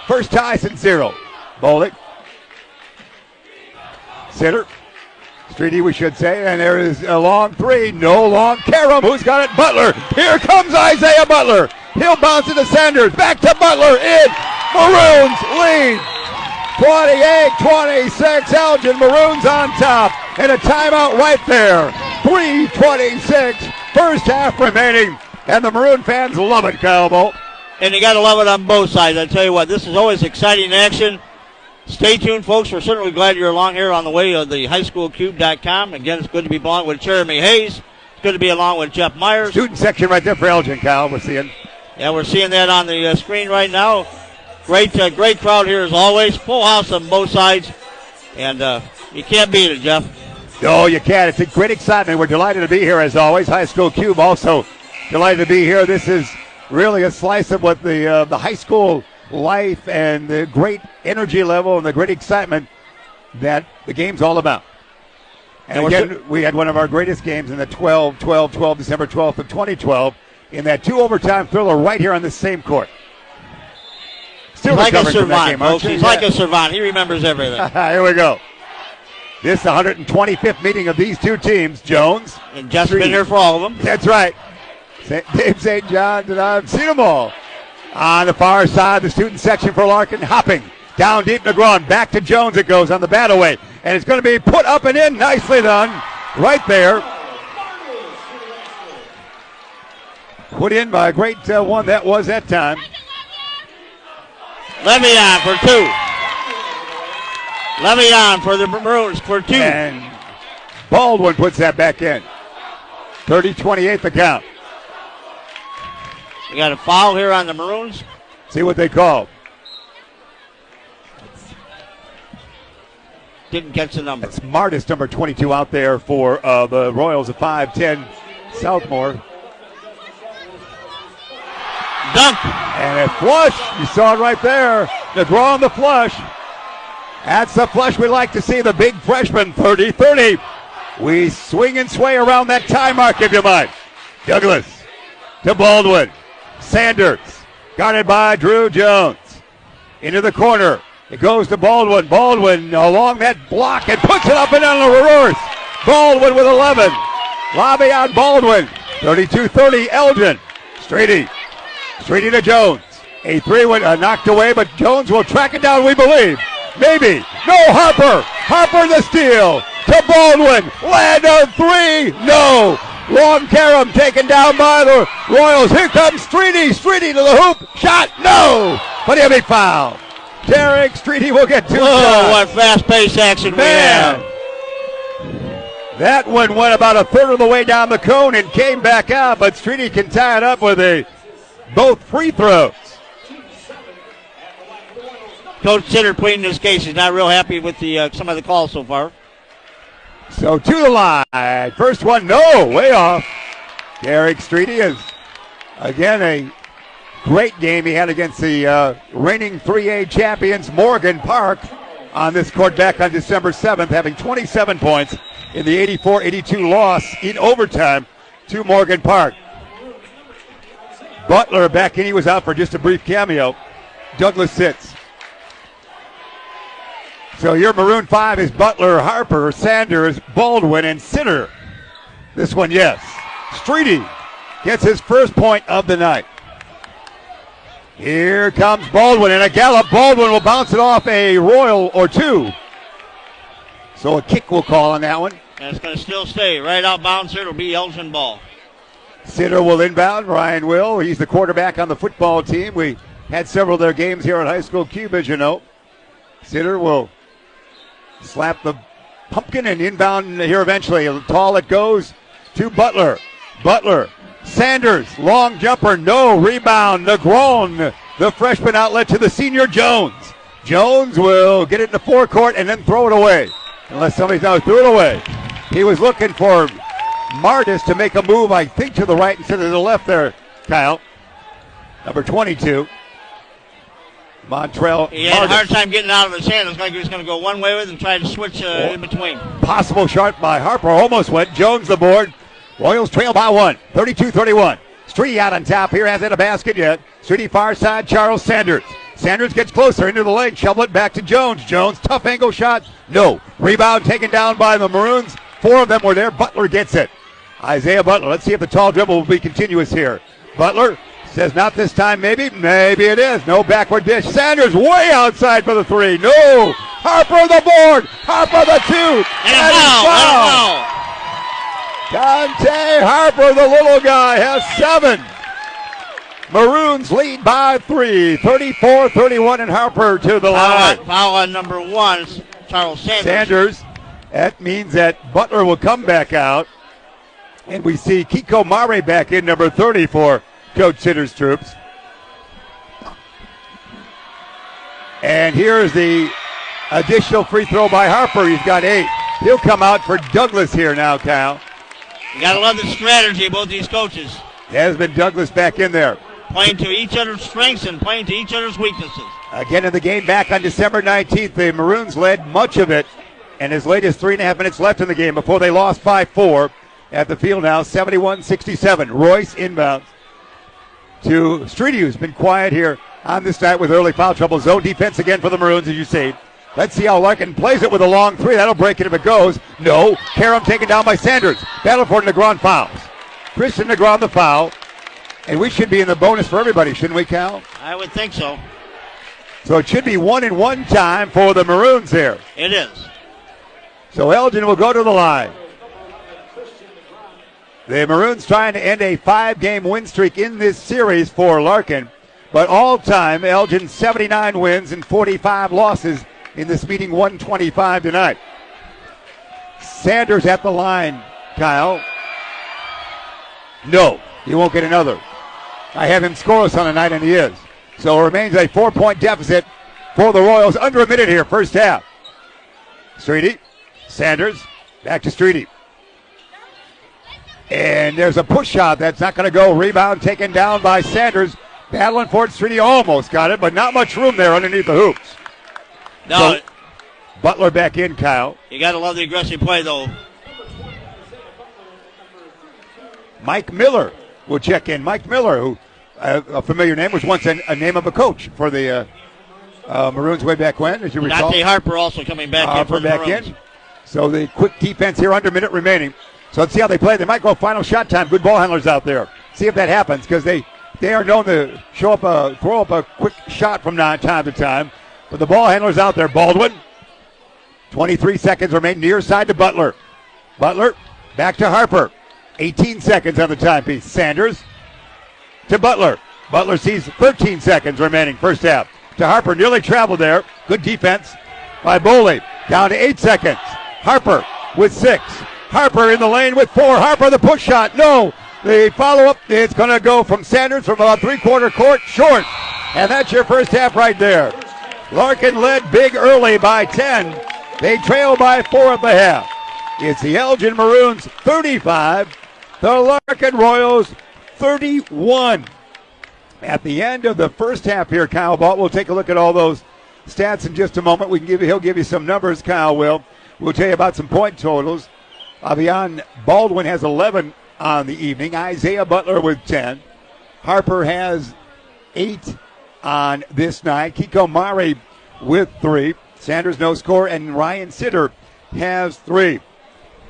First tie since 0. Boley. Sitter. Streety, we should say. And there is a long 3. No long. Karam, who's got it? Butler. Here comes Isaiah Butler. He'll bounce it to Sanders. Back to Butler. In. Maroons lead. 28-26, Elgin. Maroons on top. And a timeout right there. 3:26, first half remaining. And the Maroon fans love it, Kyle Bolt. And you got to love it on both sides. I tell you what, this is always exciting action. Stay tuned, folks. We're certainly glad you're along here on the way of the highschoolcube.com. Again, it's good to be along with Jeremy Hayes. It's good to be along with Jeff Myers. Student section right there for Elgin, Kyle, we're seeing. Yeah, we're seeing that on the screen right now. Great crowd here as always. Full house on both sides. And you can't beat it, Jeff. No, you can't. It's a great excitement. We're delighted to be here as always. High School Cube also delighted to be here. This is really a slice of what the high school life and the great energy level and the great excitement that the game's all about. And again, we had one of our greatest games in the 12-12-12, December 12th of 2012, in that 2 overtime thriller right here on this same court. Still like a savant, folks. He's like a savant. He remembers everything. Here we go. This 125th meeting of these two teams. Jones. And Jeff's been here for all of them. That's right. Dave St. John's, and I've seen them all. On the far side, the student section for Larkin, hopping. Down deep, Negron. Back to Jones it goes on the bat away. And it's going to be put up and in. Nicely done. Right there. Put in by a great one that was that time. Le'Veon for 2. Le'Veon for the Maroons for 2. And Baldwin puts that back in. 30-28 the count. We got a foul here on the Maroons. See what they call. Didn't catch the number. That's Martis, number 22, out there for the Royals of 5'10 Southmore. Dunk. And a flush. You saw it right there. Negron the flush. That's the flush we like to see. The big freshman, 30-30. We swing and sway around that tie mark, if you might. Douglas to Baldwin. Sanders, guarded by Drew Jones. Into the corner. It goes to Baldwin. Baldwin along that block and puts it up and on the reverse. Baldwin with 11. Lobby on Baldwin. 32-30, Elgin. Streety to Jones. A three went knocked away, but Jones will track it down, we believe. Maybe. No, Harper. Harper the steal to Baldwin. Land on three. No. Long Karam taken down by the Royals. Here comes Streety. Streety to the hoop. Shot. No. But he'll be fouled. Derek Streety will get two shots. What fast-paced action we have. That one went about a third of the way down the cone and came back out, but Streety can tie it up with both free throws. Coach Sitter pleading his case. He's not real happy with some of the calls so far. So to the line. First one, no, way off. Derek Streety is, again, a great game he had against the reigning 3A champions, Morgan Park, on this court back on December 7th, having 27 points in the 84-82 loss in overtime to Morgan Park. Butler back in. He was out for just a brief cameo. Douglas sits. So your Maroon 5 is Butler, Harper, Sanders, Baldwin, and Sitter. This one, yes. Streety gets his first point of the night. Here comes Baldwin, and a gallop. Baldwin will bounce it off a Royal or two. So a kick will call on that one. And it's going to still stay right out bouncer. It'll be Elgin ball. Sitter will inbound. Ryan will. He's the quarterback on the football team. We had several of their games here at High School Cube, as you know. Sitter will slap the pumpkin and inbound here eventually. Tall it goes to Butler. Butler. Sanders. Long jumper. No. Rebound. Negron. The freshman outlet to the senior Jones. Jones will get it in the forecourt and then throw it away. Unless somebody's now threw it away. He was looking for Martis to make a move, I think, to the right instead of the left there, Kyle. Number 22. Montrell. He had a hard time getting out of his hand. It was like he was going to go one way with it and try to switch in between. Possible shot by Harper. Almost went. Jones the board. Royals trail by one. 32-31. Streety out on top here. Hasn't hit a basket yet. Streety far side. Charles Sanders. Sanders gets closer into the lane. Shovel it back to Jones. Jones, tough angle shot. No. Rebound taken down by the Maroons. Four of them were there. Butler gets it. Isaiah Butler. Let's see if the tall dribble will be continuous here. Butler says not this time, maybe. Maybe it is. No backward dish. Sanders way outside for the three. No. Harper the board. Harper the two. And foul. Dante Harper, the little guy, has 7. Maroons lead by 3. 34-31, and Harper to the line. Foul on number 1, Charles Sanders. That means that Butler will come back out. And we see Kiko Mare back in, number 30 for Coach Sitter's troops. And here's the additional free throw by Harper. He's got 8. He'll come out for Douglas here now, Kyle. You got to love the strategy of both these coaches. Has been Douglas back in there. Playing to each other's strengths and playing to each other's weaknesses. Again in the game back on December 19th, the Maroons led much of it, and as late as 3.5 minutes left in the game before they lost by 4 at the field now, 71-67. Royce inbounds to Streety, who's been quiet here on this night with early foul trouble. Zone defense again for the Maroons, as you see. Let's see how Larkin plays it with a long three. That'll break it if it goes. No. Karam taken down by Sanders. Battle for Negron fouls. Christian Negron the foul. And we should be in the bonus for everybody, shouldn't we, Cal? I would think so. So it should be 1-and-1 time for the Maroons here. It is. So Elgin will go to the line. The Maroons trying to end a 5-game win streak in this series for Larkin. But all-time, Elgin 79 wins and 45 losses in this meeting, 125 tonight. Sanders at the line, Kyle. No, he won't get another. I have him scoreless on the night, and he is. So it remains a 4-point deficit for the Royals. Under a minute here, first half. Streety, Sanders, back to Streety. And there's a push shot that's not going to go. Rebound taken down by Sanders. Battling for it. Streety almost got it, but not much room there underneath the hoops. No. So Butler back in, Kyle. You got to love the aggressive play, though. Mike Miller will check in. Mike Miller, who a familiar name, was once a name of a coach for the Maroons way back when, as you recall. Dante Harper also coming back in for the Maroons. So the quick defense here, under a minute remaining. So let's see how they play. They might go final shot time. Good ball handlers out there. See if that happens, because they are known to throw up a quick shot from time to time. But the ball handlers out there. Baldwin, 23 seconds remain near side to Butler. Butler back to Harper. 18 seconds on the timepiece. Sanders to Butler. Butler sees 13 seconds remaining first half. To Harper, nearly traveled there. Good defense by Boley. Down to 8 seconds. Harper with 6. Harper in the lane with 4. Harper the push shot. No. The follow-up, it's going to go from Sanders from about three-quarter court short. And that's your first half right there. Larkin led big early by 10. They trail by 4 at the half. It's the Elgin Maroons 35. The Larkin Royals 31. At the end of the first half here, Kyle Balt, we'll take a look at all those stats in just a moment. He'll give you some numbers, Kyle will. We'll tell you about some point totals. Avian Baldwin has 11 on the evening. Isaiah Butler with 10. Harper has 8 on this night. Kiko Mari with 3. Sanders no score, and Ryan Sitter has 3.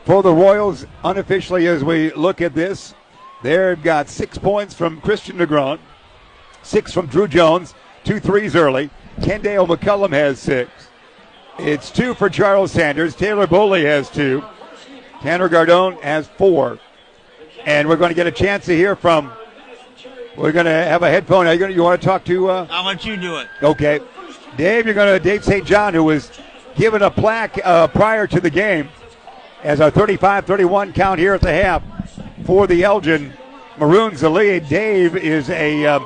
For the Royals, unofficially as we look at this, they've got 6 points from Christian Negron, 6 from Drew Jones, 2 threes early. Kendale McCullum has 6. It's 2 for Charles Sanders. Taylor Boley has 2. Tanner Gardone has 4. And we're going to get a chance to hear from, we're going to have a headphone. You want to talk to? I'll let you do it. Okay. Dave St. John, who was given a plaque prior to the game as our 35-31 count here at the half for the Elgin Maroons, the lead. Dave is a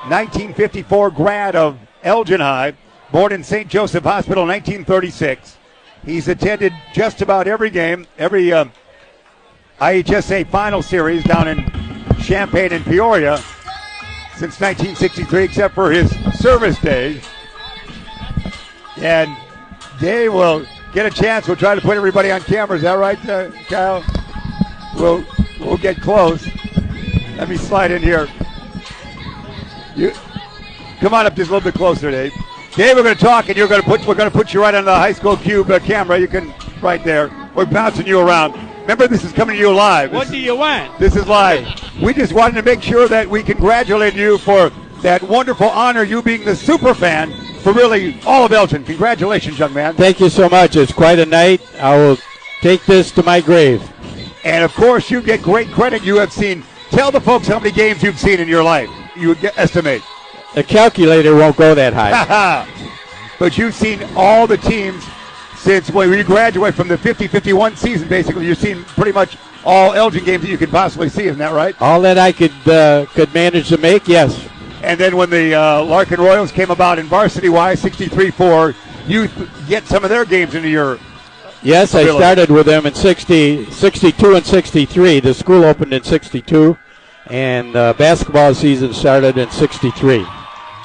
1954 grad of Elgin High, born in St. Joseph Hospital in 1936. He's attended just about every game, every IHSA final series down in Champaign and Peoria since 1963, except for his service days. And Dave will get a chance. We'll try to put everybody on camera. Is that right, Kyle? We'll get close. Let me slide in here. You come on up just a little bit closer, Dave. Dave, we're going to talk, and we're going to put you right on the high school cube camera. You can right there. We're bouncing you around. Remember, this is coming to you live. What do you want? This is live. We just wanted to make sure that we congratulate you for that wonderful honor, you being the super fan for really all of Elgin. Congratulations, young man. Thank you so much. It's quite a night. I will take this to my grave. And, of course, you get great credit. You have seen. Tell the folks how many games you've seen in your life. You would estimate. The calculator won't go that high. But you've seen all the teams since when you graduate from the 50-51 season, basically. You've seen pretty much all Elgin games that you could possibly see. Isn't that right? All that I could manage to make, yes. And then when the Larkin Royals came about in varsity-wise, 63-4, you get some of their games into your Yes, ability. I started with them in 62 and 63. The school opened in 62, and basketball season started in 63.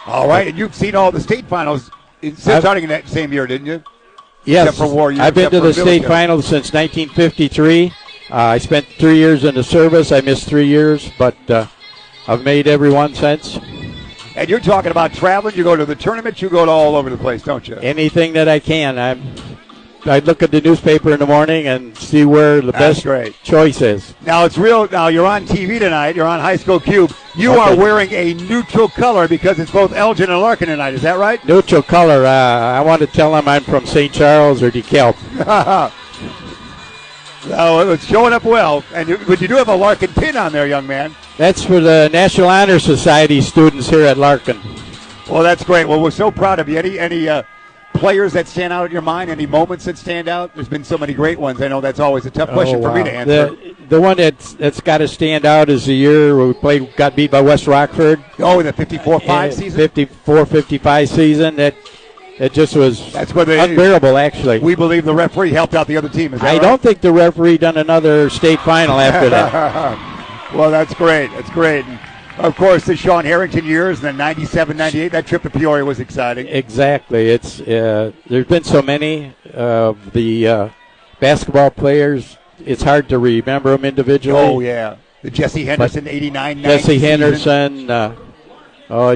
All right, and you've seen all the state finals starting in that same year, didn't you? Yes, I've been to the state finals since 1953. I spent 3 years in the service. I missed 3 years, but I've made every one since. And you're talking about traveling. You go to the tournaments. You go to all over the place, don't you? Anything that I can. I look at the newspaper in the morning and see where the best choice is. Now it's real. Now you're on TV tonight. You're on High School Cube. You are wearing a neutral color because it's both Elgin and Larkin tonight. Is that right? Neutral color. I want to tell them I'm from St. Charles or DeKalb. Oh, it's showing up well. But you do have a Larkin pin on there, young man. That's for the National Honor Society students here at Larkin. Well, that's great. Well, we're so proud of you. Any players that stand out in your mind? Any moments that stand out? There's been so many great ones. I know that's always a tough question for me to answer. The one that's got to stand out is the year where we got beat by West Rockford. Oh, the 54-5 season? 54-55 season. It just was unbearable, actually. We believe the referee helped out the other team. Is that right? I don't think the referee done another state final after that. Well, that's great. That's great. And of course, the Sean Harrington years, and then 97-98, that trip to Peoria was exciting. Exactly. It's there's been so many of the basketball players. It's hard to remember them individually. Oh, yeah. the Jesse Henderson 89-90 Jesse Henderson,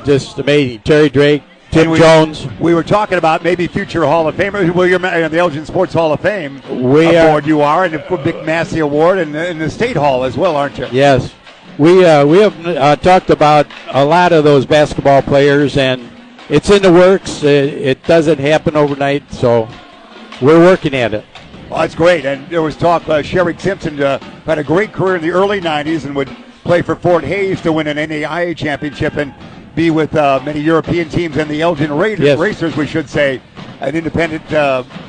just amazing. Terry Drake, Tim Jones. We were talking about maybe future Hall of Famers. Well, you're in the Elgin Sports Hall of Fame award. You are, and the Big Massey Award, and the State Hall as well, aren't you? Yes. We have talked about a lot of those basketball players, and it's in the works. It doesn't happen overnight, so we're working at it. Well, that's great. And there was talk, Sherrick Simpson had a great career in the early 90s and would play for Fort Hays to win an NAIA championship and be with many European teams and the Elgin Racers, we should say, an independent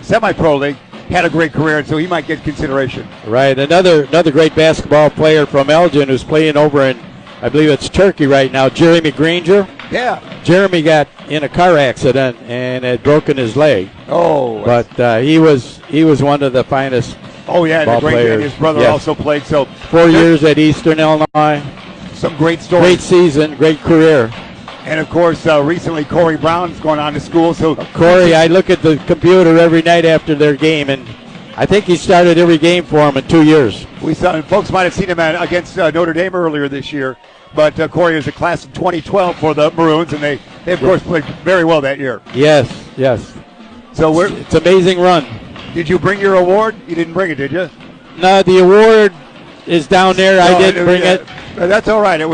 semi-pro league. Had a great career, and so he might get consideration. Right. Another great basketball player from Elgin who's playing over in, I believe it's Turkey right now, Jeremy Granger. Yeah. Jeremy got in a car accident and had broken his leg. Oh. But he was one of the finest ball players. And his brother also played. So 4 years at Eastern Illinois. Some great stories. Great season, great career. And, of course, recently Corey Brown's going on to school. So Corey, I look at the computer every night after their game, and I think he started every game for him in 2 years. We saw, folks might have seen him against Notre Dame earlier this year. But Corey is a class of 2012 for the Maroons, and they of course, played very well that year. Yes. So it's an amazing run. Did you bring your award? You didn't bring it, did you? No, the award is down there. I didn't bring it. That's all right.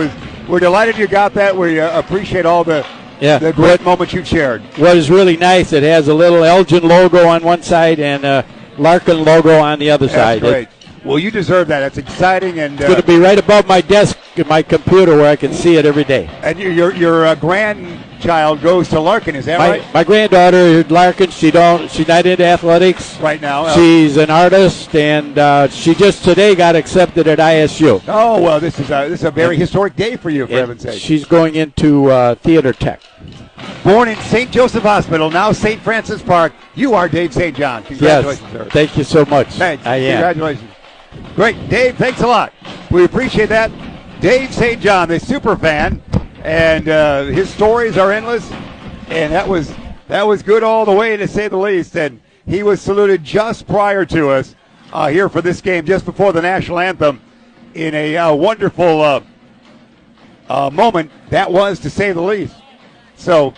We're delighted you got that. We appreciate all the great moments you shared. What is really nice, it has a little Elgin logo on one side and a Larkin logo on the other side. That's great. Well, you deserve that. That's exciting. And it's going to be right above my desk in my computer where I can see it every day. And your grandchild goes to Larkin, is that right? My granddaughter, Larkin, she's not into athletics. Right now. She's an artist, and she just today got accepted at ISU. Oh, well, this is a very historic day for you, for heaven's sake. She's going into theater tech. Born in St. Joseph Hospital, now St. Francis Park, you are Dave St. John. Congratulations, sir. Thank you so much. Thanks. I am. Congratulations. Great. Dave, thanks a lot. We appreciate that. Dave St. John, the super fan, and his stories are endless, and that was good all the way, to say the least. And he was saluted just prior to us here for this game, just before the national anthem, in a wonderful moment. That was, to say the least. So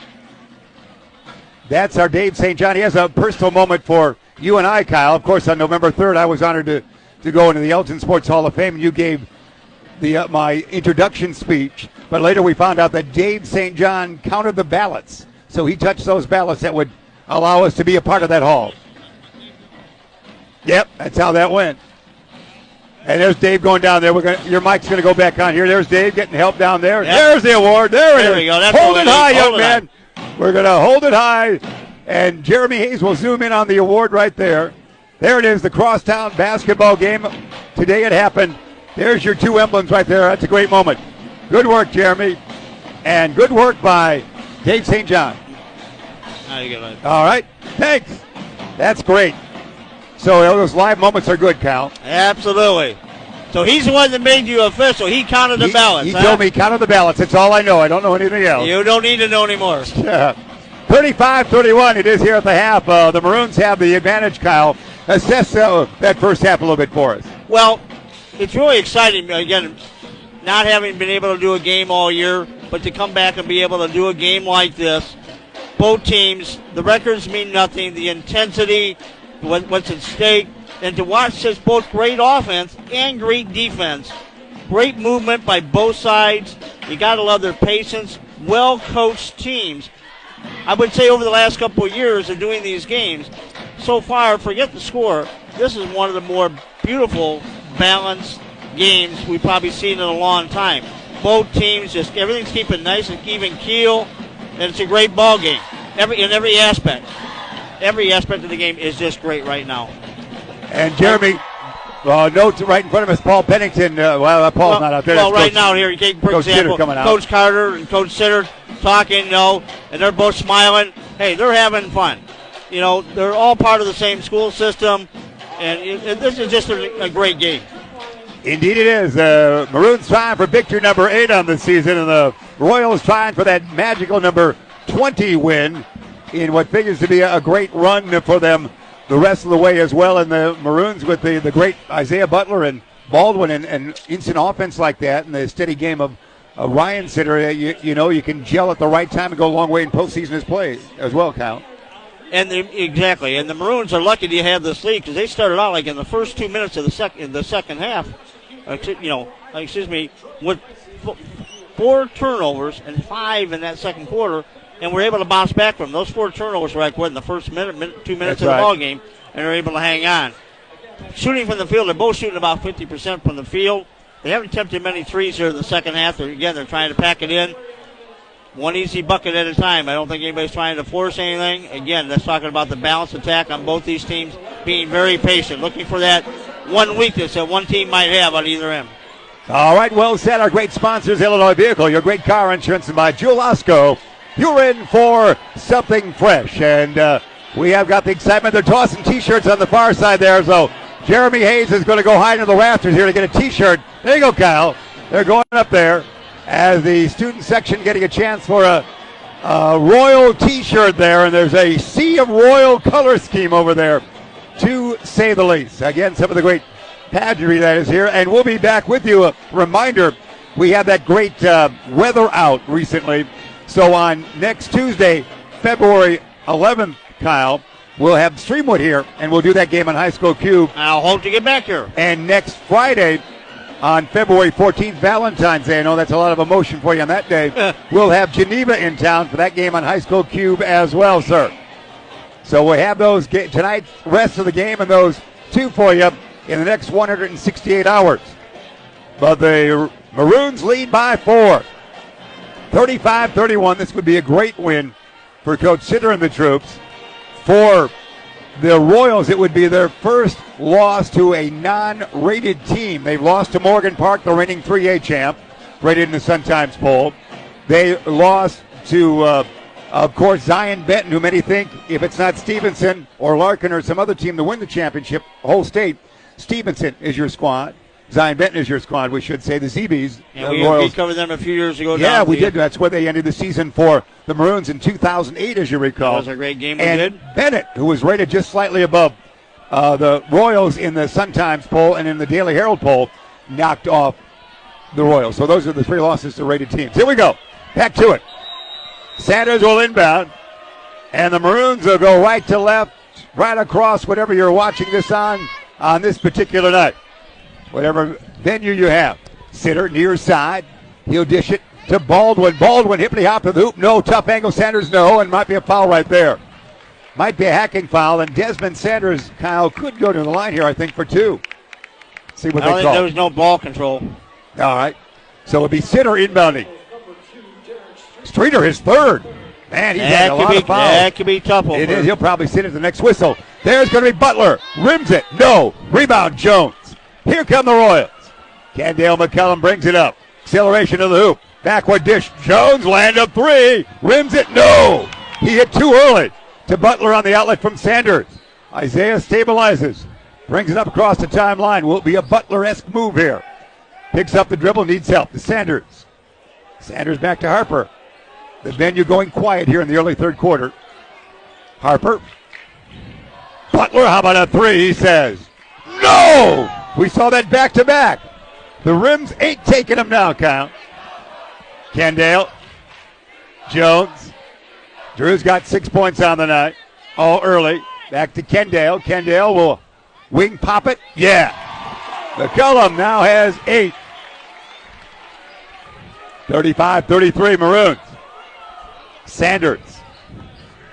that's our Dave St. John. He has a personal moment for you and I, Kyle. Of course, on November 3rd, I was honored to go into the Elgin Sports Hall of Fame, and you gave my introduction speech. But later we found out that Dave St. John counted the ballots. So he touched those ballots that would allow us to be a part of that hall. Yep, that's how that went. And there's Dave going down there. Your mic's going to go back on here. There's Dave getting help down there. Yep. There's the award. There we go. Hold it high, young man. We're going to hold it high. And Jeremy Hayes will zoom in on the award right there. There it is, the crosstown basketball game. Today it happened. There's your two emblems right there. That's a great moment. Good work, Jeremy. And good work by Dave St. John. All right. Thanks. That's great. So those live moments are good, Cal. Absolutely. So he's the one that made you official. He counted the ballots. He told me he counted the ballots. That's all I know. I don't know anything else. You don't need to know anymore. 35-31 it is here at the half. The Maroons have the advantage, Kyle. Assess that first half a little bit for us. Well, it's really exciting, again, not having been able to do a game all year, but to come back and be able to do a game like this. Both teams, the records mean nothing. The intensity, what's at stake, and to watch just both great offense and great defense. Great movement by both sides. You got to love their patience. Well-coached teams. I would say over the last couple of years of doing these games, so far, forget the score, this is one of the more beautiful, balanced games we've probably seen in a long time. Both teams, just everything's keeping nice and even keel, and it's a great ball game in every aspect. Every aspect of the game is just great right now. And Jeremy, notes right in front of us, Paul Pennington. Paul's not out there. Well, right now here, you take, for example, Coach Carter and Coach Sitter talking, and they're both smiling. Hey, they're having fun. They're all part of the same school system, and this is just a great game. Indeed it is. Maroons trying for victory number 8 on the season, and the Royals trying for that magical number 20 win in what figures to be a great run for them the rest of the way as well. And the Maroons with the great Isaiah Butler and Baldwin and instant offense like that and the steady game of Ryan Sitter, you can gel at the right time and go a long way in postseason as play as well, Kyle. Exactly. And the Maroons are lucky to have this lead because they started out like in the first 2 minutes of the second half, with 4 turnovers and 5 in that second quarter, and were able to bounce back from those 4 turnovers right in the first 2 minutes of the ball game, and they're able to hang on. Shooting from the field, they're both shooting about 50% from the field. They haven't attempted many threes here in the second half. They're trying to pack it in. One easy bucket at a time. I don't think anybody's trying to force anything. Again, that's talking about the balanced attack on both these teams, being very patient, looking for that one weakness that one team might have on either end. All right, well said. Our great sponsors, Illinois Vehicle, your great car insurance, and by Jewel Osco. You're in for something fresh. And we have got the excitement. They're tossing T-shirts on the far side there. So Jeremy Hayes is going to go hide in the rafters here to get a T-shirt. There you go, Kyle. They're going up there as the student section getting a chance for a Royal T-shirt there. And there's a sea of Royal color scheme over there, to say the least. Again, some of the great pageantry that is here. And we'll be back with you. A reminder, we had that great weather out recently. So on next Tuesday, February 11th, Kyle, we'll have Streamwood here, and we'll do that game on High School Cube. I'll hope to get back here. And next Friday, on February 14th, Valentine's Day, I know that's a lot of emotion for you on that day, we'll have Geneva in town for that game on High School Cube as well, sir. So we'll have those tonight, rest of the game, and those 2 for you in the next 168 hours. But the Maroons lead by 4. 35-31. This would be a great win for Coach Sitter and the troops. For the Royals, it would be their first loss to a non-rated team. They've lost to Morgan Park, the reigning 3A champ, rated in the Sun-Times poll. They lost to, of course, Zion Benton, who many think, if it's not Stevenson or Larkin or some other team to win the championship, whole state, Stevenson is your squad. Zion Benton is your squad, we should say, the ZBs. Yeah, we covered them a few years ago. Yeah, we did. That's where they ended the season for the Maroons in 2008, as you recall. That was a great game we and did. Bennett, who was rated just slightly above the Royals in the Sun-Times poll and in the Daily Herald poll, knocked off the Royals. So those are the 3 losses to rated teams. Here we go. Back to it. Sanders will inbound, and the Maroons will go right to left, right across whatever you're watching this on this particular night. Whatever venue you have. Sitter near side. He'll dish it to Baldwin. Baldwin hippity hop to the hoop. No. Tough angle. Sanders, no. And might be a foul right there. Might be a hacking foul. And Desmond Sanders, Kyle, could go to the line here, I think, for 2. See what they call. There was no ball control. All right. So it'll be Sitter inbounding. Streeter, his 3rd. Man, he's had a lot of fouls. That could be tough over. It is. He'll probably sit at the next whistle. There's going to be Butler. Rims it. No. Rebound, Jones. Here come the Royals. Kendale McCullum brings it up. Acceleration to the hoop. Backward dish. Jones land up 3. Rims it. No. He hit too early to Butler on the outlet from Sanders. Isaiah stabilizes. Brings it up across the timeline. Will be a Butler-esque move here. Picks up the dribble. Needs help to Sanders. Sanders back to Harper. The venue going quiet here in the early 3rd quarter. Harper. Butler, how about a 3, he says. No! We saw that back-to-back. The rims ain't taking them now, Kyle. Kendale. Jones. Drew's got 6 points on the night. All early. Back to Kendale. Kendale will wing pop it. Yeah. McCullum now has 8. 35-33 Maroons. Sanders.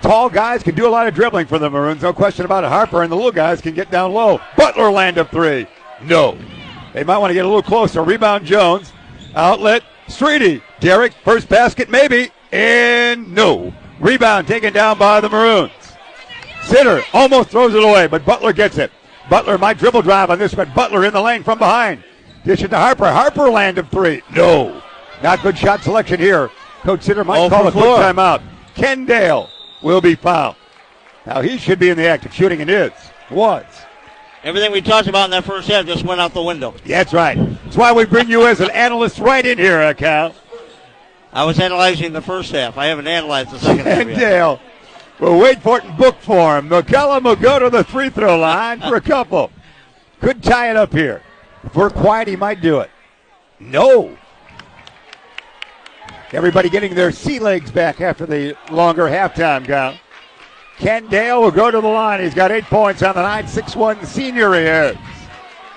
Tall guys can do a lot of dribbling for the Maroons. No question about it. Harper and the little guys can get down low. Butler land up 3. No. They might want to get a little closer. Rebound Jones. Outlet. Streety. Derek. First basket maybe. And no. Rebound taken down by the Maroons. Sitter almost throws it away, but Butler gets it. Butler might dribble drive on this one. Butler in the lane from behind. Dish it to Harper. Harper land of 3. No. Not good shot selection here. Coach Sitter might call a quick timeout. Kendale will be fouled. Now he should be in the act of shooting, and was. Everything we talked about in that first half just went out the window. Yeah, that's right. That's why we bring you as an analyst right in here, Cal. I was analyzing the first half. I haven't analyzed the second half yet. Kendale will wait for it in book form. McCullum will go to the free throw line for a couple. Could tie it up here. If we're quiet, he might do it. No. Everybody getting their sea legs back after the longer halftime, Kyle. Kendale will go to the line. He's got 8 points on the night. 6'1" senior he is.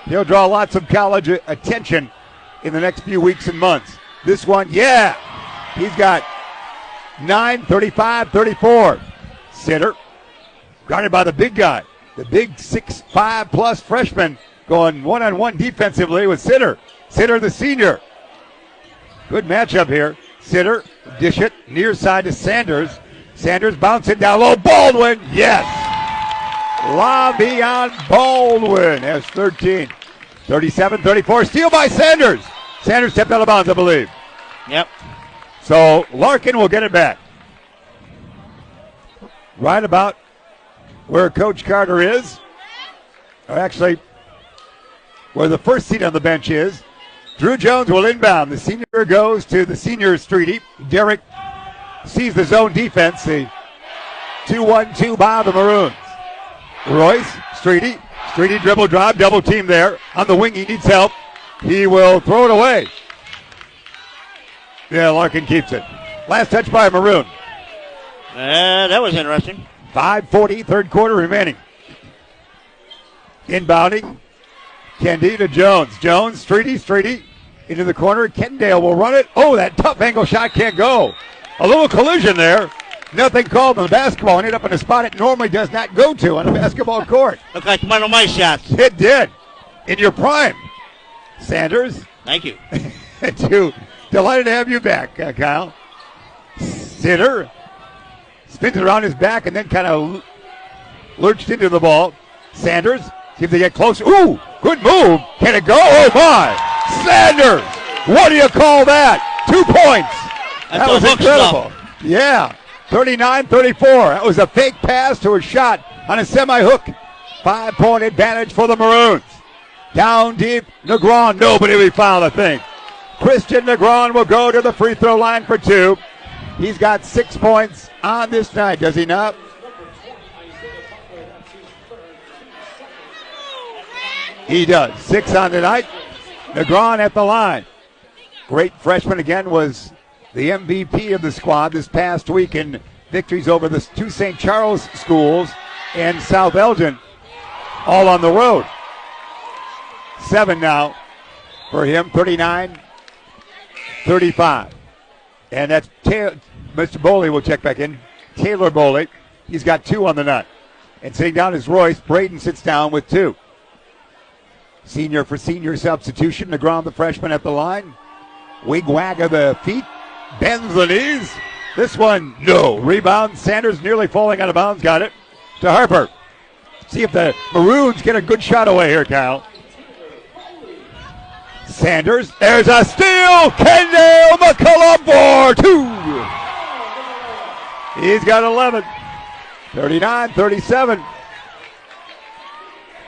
He'll draw lots of college attention in the next few weeks and months. This one, yeah. He's got 9, 35, 34. Sitter, guarded by the big guy. The big 6'5" plus freshman going one-on-one defensively with Sitter. Sitter, the senior. Good matchup here. Sitter, dish it near side to Sanders. Sanders bouncing down low. Baldwin, yes. LaVion Baldwin has 13. 37-34, steal by Sanders. Sanders stepped out of bounds, I believe. Yep. So Larkin will get it back. Right about where Coach Carter is. Or actually, where the first seat on the bench is. Drew Jones will inbound. The senior goes to the senior Streety. Derek sees the zone defense. The 2-1-2 by the Maroons. Royce, Streety. Streety dribble drive, double team there. On the wing, he needs help. He will throw it away. Yeah, Larkin keeps it. Last touch by Maroon. That was interesting. 5:40, third quarter remaining. Inbounding. Kendi to Jones. Jones, Streety into the corner. Kendale will run it. Oh, that tough angle shot can't go. A little collision there. Nothing called on the basketball. Ended up in a spot it normally does not go to on a basketball court. Looked like one of my shots. It did. In your prime. Sanders. Thank you. Delighted to have you back, Kyle. Sitter. Spins it around his back and then kind of lurched into the ball. Sanders. See if they get closer. Ooh, good move. Can it go? Oh, my. Sanders. What do you call that? 2 points. That was incredible. Stuff. Yeah. 39-34. That was a fake pass to a shot on a semi-hook. 5-point advantage for the Maroons. Down deep, Negron. Nobody will be fouled, I think. Christian Negron will go to the free throw line for 2. He's got 6 points on this night, does he not? He does. 6 on the night. Negron at the line. Great freshman again, was the MVP of the squad this past week in victories over the 2 St. Charles schools and South Elgin, all on the road. 7 now for him, 39-35. And that's Mr. Boley will check back in. Taylor Boley, he's got 2 on the night. And sitting down is Royce. Braden sits down with 2. Senior for senior substitution. Negron, the freshman, at the line. Wig-wag of the feet. Bends the knees. This one, no. Rebound. Sanders nearly falling out of bounds. Got it to Harper. See if the Maroons get a good shot away here, Kyle. Sanders. There's a steal. Kendale McCullum for 2. He's got 11. 39-37.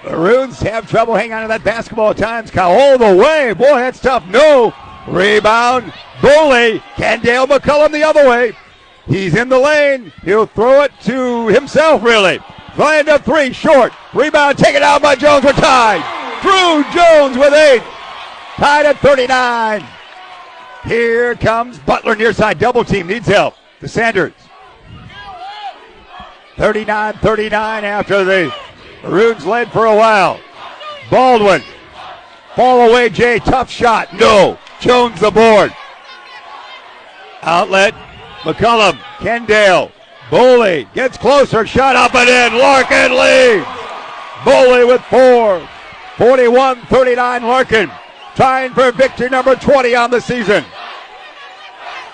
Maroons have trouble hanging on to that basketball at times. Kyle all the way. Boy, that's tough. No. Rebound. Boley. Kendale McCullum the other way. He's in the lane. He'll throw it to himself, really. Flying to 3. Short. Rebound taken out by Jones. We're tied. Drew Jones with 8. Tied at 39. Here comes Butler near side. Double team. Needs help. To Sanders. 39-39 after the Maroons led for a while. Baldwin. Fall away, Jay. Tough shot. No. Jones the board. Outlet. McCullum. Kendale. Boley gets closer. Shot up and in. Larkin leads. Boley with 4. 41-39 Larkin. Trying for victory number 20 on the season.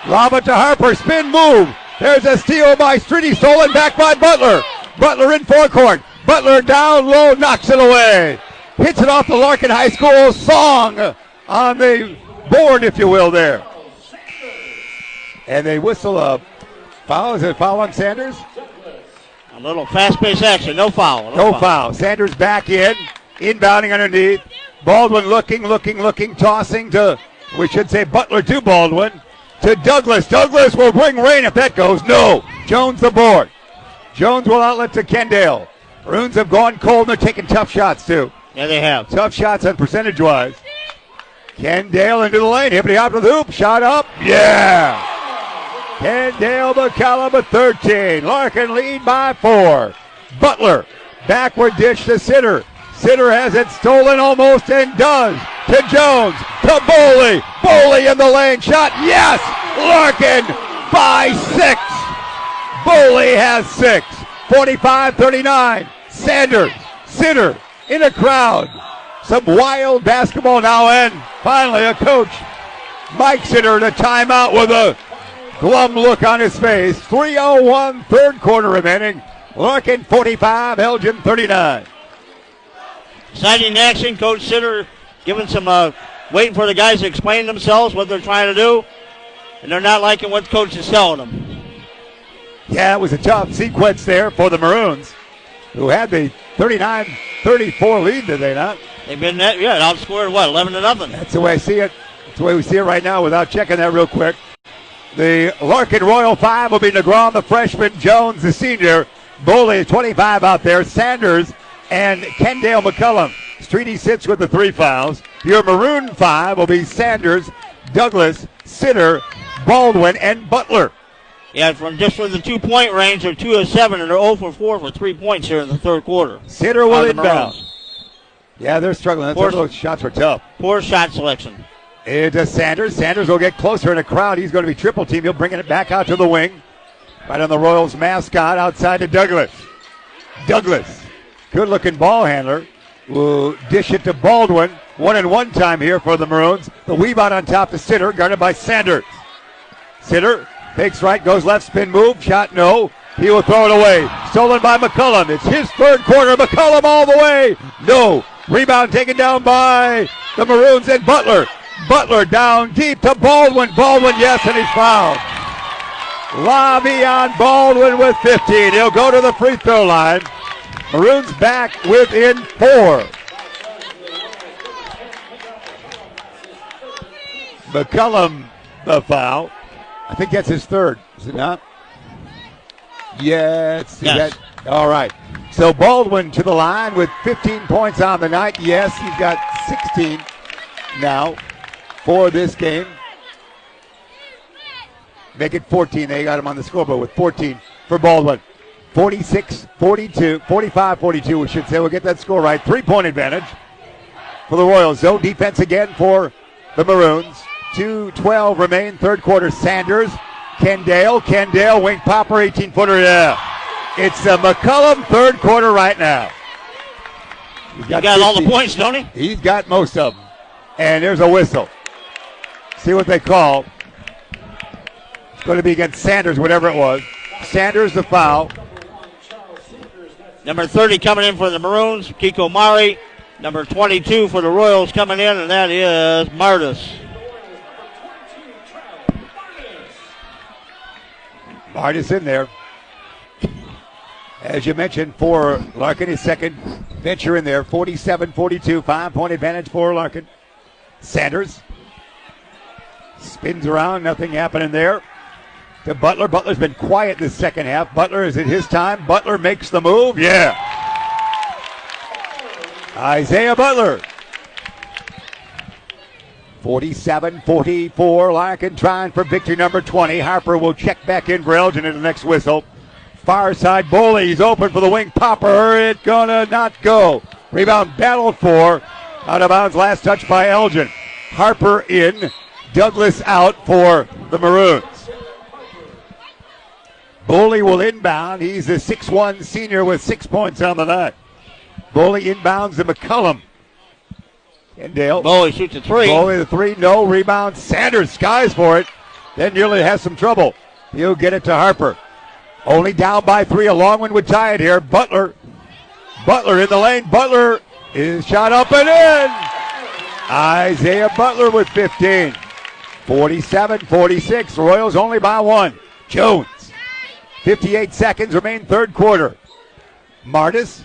Lob it to Harper. Spin move. There's a steal by Streety. Stolen back by Butler. Butler in forecourt. Butler down low. Knocks it away. Hits it off the Larkin High School song on the board, if you will, there. And they whistle a foul. Is it a foul on Sanders? A little fast-paced action. No foul. No foul. Sanders back in. Inbounding underneath. Baldwin looking, tossing to, we should say Butler to Baldwin. To Douglas. Douglas will bring rain if that goes. No. Jones the board. Jones will outlet to Kendale. Maroons have gone cold and they're taking tough shots too. Yeah, they have. Tough shots on percentage-wise. Kendale into the lane. Hippity hop to the hoop. Shot up. Yeah. Kendale McCullum with 13. Larkin lead by 4. Butler. Backward dish to Sitter. Sitter has it stolen almost and does. To Jones. To Boley. Boley in the lane. Shot. Yes. Larkin by 6. Boley has 6. 45-39. Sanders. Sitter in a crowd. Some wild basketball now, and finally a coach, Mike Sitter, in a timeout with a glum look on his face. 3:01, third quarter remaining. Larkin 45, Elgin 39. Exciting action. Coach Sitter giving some, waiting for the guys to explain themselves, what they're trying to do, and they're not liking what coach is telling them. Yeah, it was a tough sequence there for the Maroons, who had the 39-34 lead, did they not? They've been outscored, 11-0. That's the way I see it. That's the way we see it right now without checking that real quick. The Larkin Royal 5 will be Negron, the freshman, Jones, the senior, Boley, 25 out there, Sanders, and Kendale McCullum. Streety sits with the 3 fouls. Your Maroon 5 will be Sanders, Douglas, Sitter, Baldwin, and Butler. Yeah, from the 2-point range, they're 2 of 7, and they're 0 for 4 for 3 points here in the third quarter. Sitter will inbound. Yeah, they're struggling. Those shots were tough. Poor shot selection. It does Sanders. Sanders will get closer in a crowd. He's going to be triple team. He'll bring it back out to the wing. Right on the Royals mascot outside to Douglas. Douglas, good-looking ball handler, will dish it to Baldwin. 1-and-1 time here for the Maroons. The weave out on top to Sitter, guarded by Sanders. Sitter fakes right, goes left, spin move. Shot no. He will throw it away. Stolen by McCullum. It's his third quarter. McCullum all the way. No. Rebound taken down by the Maroons and Butler. Butler down deep to Baldwin. Baldwin, yes, and he's fouled. Lavion Baldwin with 15. He'll go to the free throw line. Maroons back within 4. McCullum, the foul. I think that's his third, is it not? Yes. All right. So Baldwin to the line with 15 points on the night. Yes, he's got 16 now for this game. Make it 14. They got him on the scoreboard with 14 for Baldwin. 46-42, 45-42, we should say. We'll get that score right. 3-point advantage for the Royals. Zone defense again for the Maroons. 2:12 remain, third quarter. Sanders, Kendale, wing popper, 18-footer, yeah. It's McCullum, third quarter right now. He's got all the points, don't he? He's got most of them. And there's a whistle. See what they call. It's going to be against Sanders, whatever it was. Sanders, the foul. Number 30 coming in for the Maroons, Kiko Mari. Number 22 for the Royals coming in, and that is Martis. Martis in there. As you mentioned, for Larkin, his second venture in there. 47-42, 5-point advantage for Larkin. Sanders spins around, nothing happening there. To Butler. Butler's been quiet this second half. Butler, is it his time? Butler makes the move. Yeah. Isaiah Butler. 47-44. Larkin trying for victory number 20. Harper will check back in for Elgin in the next whistle. Far side, Boley. He's open for the wing popper. It's gonna not go. Rebound battled for. Out of bounds. Last touch by Elgin. Harper in. Douglas out for the Maroons. Boley will inbound. He's a 6'1 senior with 6 points on the night. Boley inbounds to McCullum. Kendale. Boley shoots a 3. Boley the 3. No rebound. Sanders skies for it. Then nearly has some trouble. He'll get it to Harper. Only down by 3. A long one would tie it here. Butler in the lane. Butler is shot up and in. Isaiah Butler with 15. 47-46. Royals only by 1. Jones. 58 seconds remain, third quarter. Martis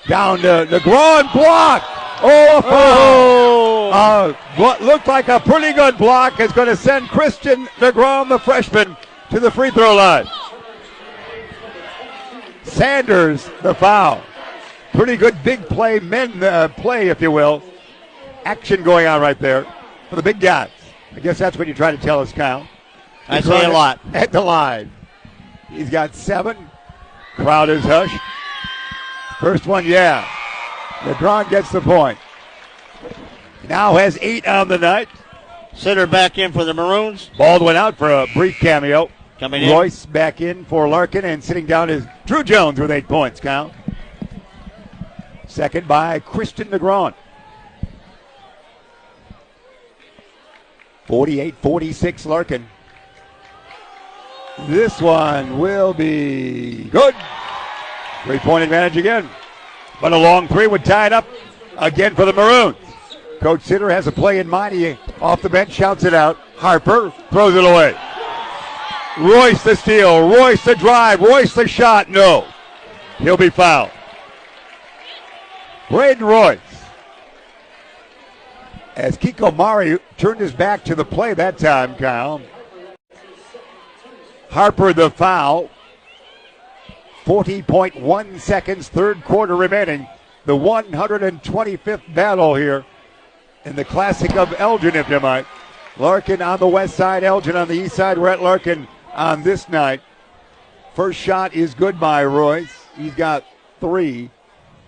down to Negron, block. Oh, a foul. What looked like a pretty good block is going to send Christian Negron, the freshman, to the free throw line. Sanders, the foul. Pretty good big play, play, if you will. Action going on right there for the big guys. I guess that's what you try to tell us, Kyle. I say a lot. At the line. He's got 7. Crowd is hushed. First one, yeah. LeBron gets the point. Now has 8 on the night. Sitter back in for the Maroons. Baldwin out for a brief cameo. Coming in. Royce back in for Larkin, and sitting down is Drew Jones with 8 points, Kyle. Second by Christian Negron. 48-46 Larkin. This one will be good. 3-point advantage again. But a long 3 would tie it up again for the Maroons. Coach Sitter has a play in mind. He off the bench shouts it out. Harper throws it away. Royce the steal. Royce the drive. Royce the shot. No. He'll be fouled. Braden Royce. As Kiko Mari turned his back to the play that time, Kyle. Harper the foul. 40.1 seconds, third quarter remaining. The 125th battle here in the Classic of Elgin, if you might. Larkin on the west side, Elgin on the east side. We're at Larkin on this night. First shot is good by Royce. He's got 3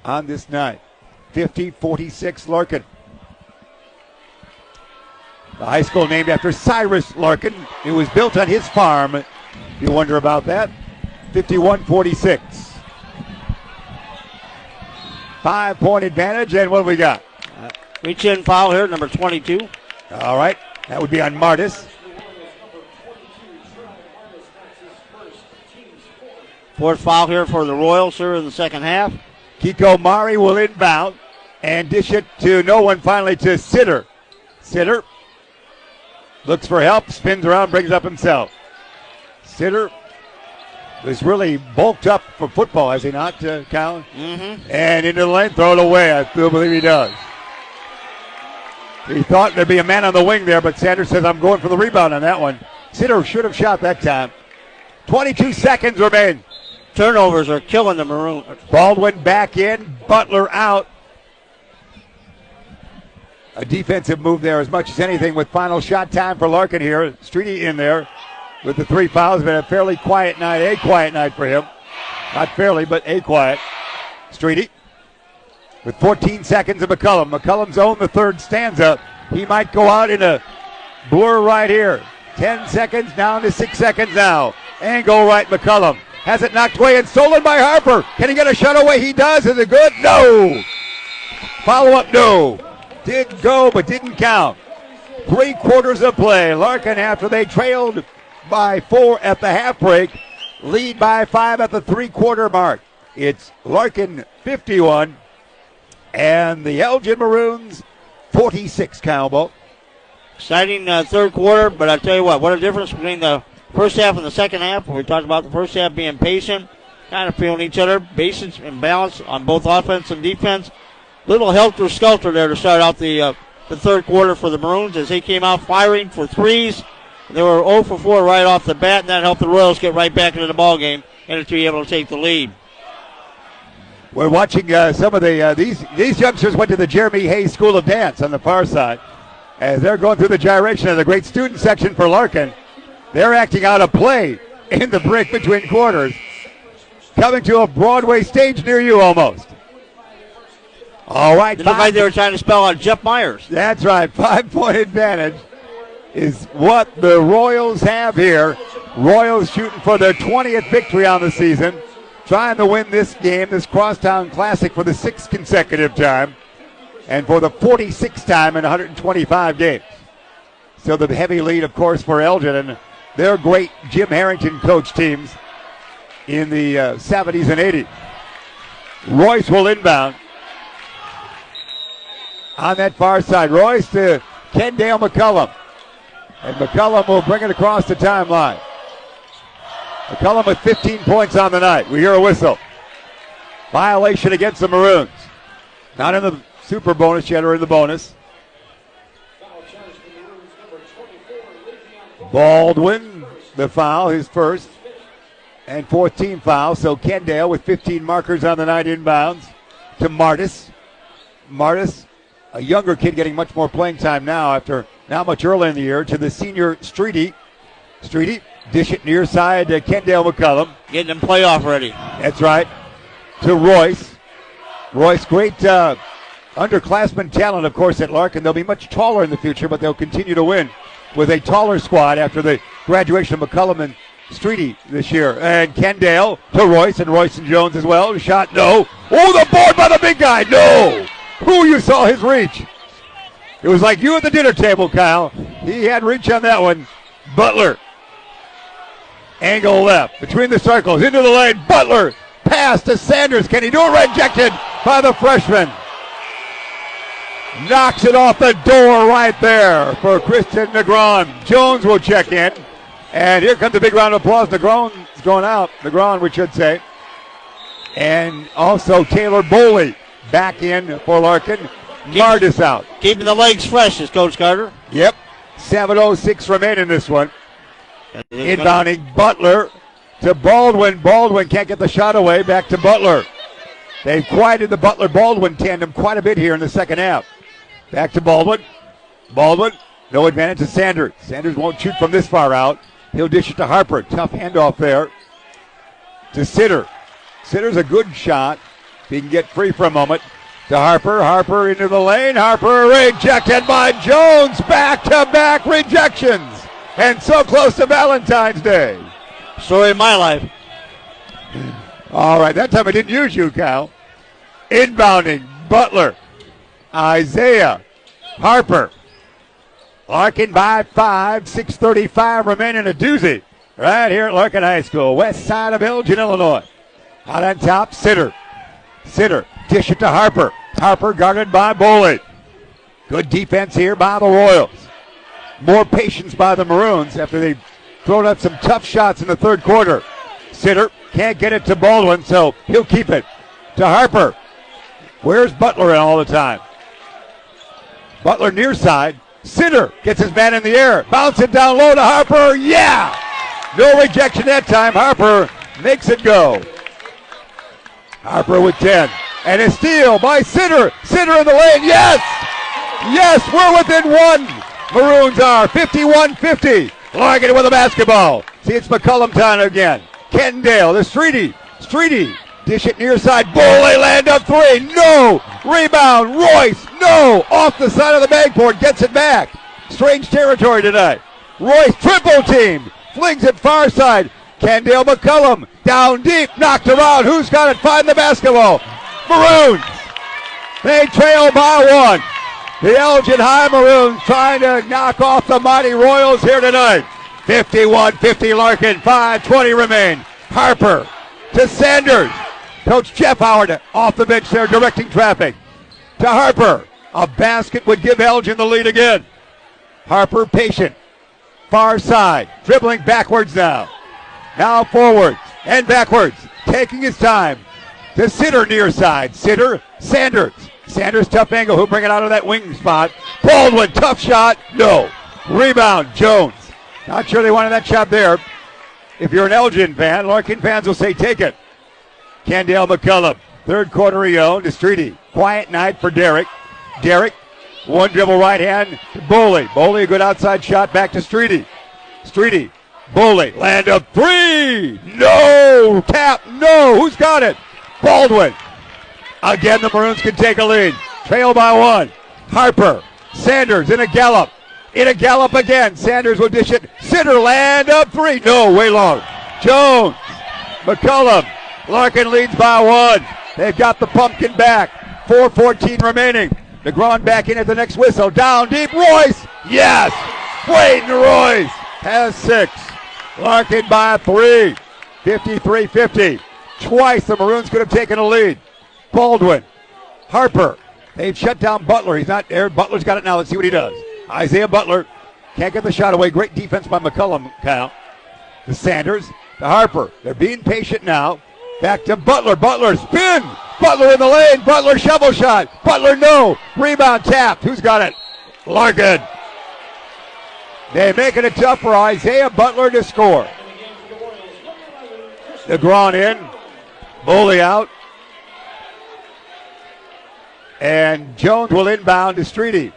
on this night. 50-46 Larkin. The high school named after Cyrus Larkin. It was built on his farm, if you wonder about that. 51-46. 5-point advantage, and what do we got? Reach in foul here, number 22. All right, that would be on Martis. Fourth foul here for the Royals here in the second half. Kiko Mari will inbound and dish it to no one, finally to Sitter. Sitter looks for help, spins around, brings it up himself. Sitter is really bulked up for football, has he not, Colin? Mm-hmm. And into the lane, throw it away. I still believe he does. He thought there'd be a man on the wing there, but Sanders says, I'm going for the rebound on that one. Sitter should have shot that time. 22 seconds remain. Turnovers are killing the Maroons. Baldwin back in, Butler out. A defensive move there as much as anything with final shot time for Larkin here. Streety in there with the 3 fouls. Been a fairly quiet night, a quiet night for him. Not fairly, but a quiet. Streety with 14 seconds of McCullum. McCullum's owned the third stanza. He might go out in a blur right here. 10 seconds down to 6 seconds now. Angle right, McCullum. Has it knocked away and stolen by Harper. Can he get a shot away? He does. Is it good? No. Follow-up, no. Did go, but didn't count. 3 quarters of play. Larkin, after they trailed by 4 at the half break, lead by 5 at the 3-quarter mark. It's Larkin 51 and the Elgin Maroons 46, Cowboy. Exciting third quarter, but I tell you what a difference between the first half and the second half. We talked about the first half being patient, kind of feeling each other, basic and balance on both offense and defense. Little helter-skelter there to start out the third quarter for the Maroons as they came out firing for threes. They were 0 for 4 right off the bat, and that helped the Royals get right back into the ballgame and to be able to take the lead. We're watching some of these youngsters went to the Jeremy Hayes School of Dance on the far side. As they're going through the gyration of the great student section for Larkin, they're acting out a play in the break between quarters. Coming to a Broadway stage near you almost. All right. It looked like they were trying to spell out Jeff Myers. That's right. 5-point advantage is what the Royals have here. Royals shooting for their 20th victory on the season. Trying to win this game, this Crosstown Classic, for the 6th consecutive time. And for the 46th time in 125 games. So the heavy lead, of course, for Elgin and their great Jim Harrington coach teams in the 70s and 80s. Royce will inbound. On that far side, Royce to Kendale McCullum. And McCullum will bring it across the timeline. McCullum with 15 points on the night. We hear a whistle. Violation against the Maroons. Not in the super bonus yet or in the bonus. Baldwin, the foul, his first and 4th team foul. So Kendale with 15 markers on the night inbounds. to Martis. Martis, a younger kid getting much more playing time now after not much earlier in the year, to the senior Streety. Streety, dish it near side to Kendale McCullum. Getting them playoff ready. That's right. To Royce. Royce, great underclassmen talent, of course, at Larkin. They'll be much taller in the future, but they'll continue to win with a taller squad after the graduation of McCullum and Streety this year. And Kendale to Royce, and Royce and Jones as well. Shot, no. Oh, the board by the big guy, no. Who, you saw his reach. It was like you at the dinner table, Kyle. He had reach on that one. Butler. Angle left, between the circles, into the lane. Butler, pass to Sanders. Can he do it? Rejected by the freshman. Knocks it off the door right there for Christian Negron. Jones will check in. And here comes the big round of applause. Negron's going out. Negron, we should say. And also Taylor Boley back in for Larkin. Martis out. Keeping the legs fresh is Coach Carter. Yep. 7:06 remain in this one. Inbounding Butler to Baldwin. Baldwin can't get the shot away. Back to Butler. They've quieted the Butler-Baldwin tandem quite a bit here in the second half. Back to Baldwin. Baldwin, no advantage to Sanders. Sanders won't shoot from this far out. He'll dish it to Harper. Tough handoff there to Sitter. Sitter's a good shot. If he can get free for a moment. To Harper. Harper into the lane. Harper rejected by Jones. Back-to-back rejections. And so close to Valentine's Day. Story of my life. All right, that time I didn't use you, Cal. Inbounding, Butler, Isaiah, Harper. Larkin by 5, 6:35 remaining, a doozy. Right here at Larkin High School, west side of Elgin, Illinois. Out on top, Sitter. Sitter, dish it to Harper. Harper guarded by Boley. Good defense here by the Royals. More patience by the Maroons after they've thrown up some tough shots in the third quarter. Sitter can't get it to Baldwin, so he'll keep it to Harper. Where's Butler in all the time? Butler near side. Sitter gets his man in the air. Bounce it down low to Harper. Yeah! No rejection that time. Harper makes it go. Harper with 10. And a steal by Sitter. Sitter in the lane. Yes! Yes, we're within one. Maroons are 51-50. Larkin with a basketball. See, it's McCullum time again. Kendale, the Streety. Streety, dish it near side. Boley, land up three. No. Rebound. Royce. No. Off the side of the backboard. Gets it back. Strange territory tonight. Royce triple teamed. Flings it far side. Kendale McCullum down deep. Knocked around. Who's got it? Find the basketball. Maroons. They trail by one. The Elgin High Maroons trying to knock off the mighty Royals here tonight. 51-50 Larkin, 5:20 remain. Harper to Sanders. Coach Jeff Howard off the bench there directing traffic. To Harper. A basket would give Elgin the lead again. Harper patient. Far side. Dribbling backwards now. Now forwards and backwards. Taking his time. To Sitter near side. Sitter, Sanders. Sanders, tough angle. Who'll bring it out of that wing spot? Baldwin, tough shot. No. Rebound, Jones. Not sure they wanted that shot there. If you're an Elgin fan, Larkin fans will say take it. Kendale McCullum. Third quarter he owned to Streety. Quiet night for Derek. Derek, one dribble right hand to Boley. Boley, a good outside shot back to Streety. Streety, Boley, land up three. No. Tap, no. Who's got it? Baldwin. Again, the Maroons can take a lead. Trail by one. Harper. Sanders in a gallop. In a gallop again. Sanders will dish it. Sitter, land up three. No, way long. Jones. McCullum. Larkin leads by one. They've got the pumpkin back. 4:14 remaining. Negron back in at the next whistle. Down deep. Royce. Yes. Wade Royce has 6. Larkin by 3. 53-50. Twice the Maroons could have taken a lead. Baldwin. Harper. They've shut down Butler. He's not there. Butler's got it now. Let's see what he does. Isaiah Butler can't get the shot away. Great defense by McCullum, Kyle. To Sanders. To Harper. They're being patient now. Back to Butler. Butler spin. Butler in the lane. Butler shovel shot. Butler no. Rebound tapped. Who's got it? Larkin. They're making it tough for Isaiah Butler to score. Negron in. Boley out. And Jones will inbound to Streety.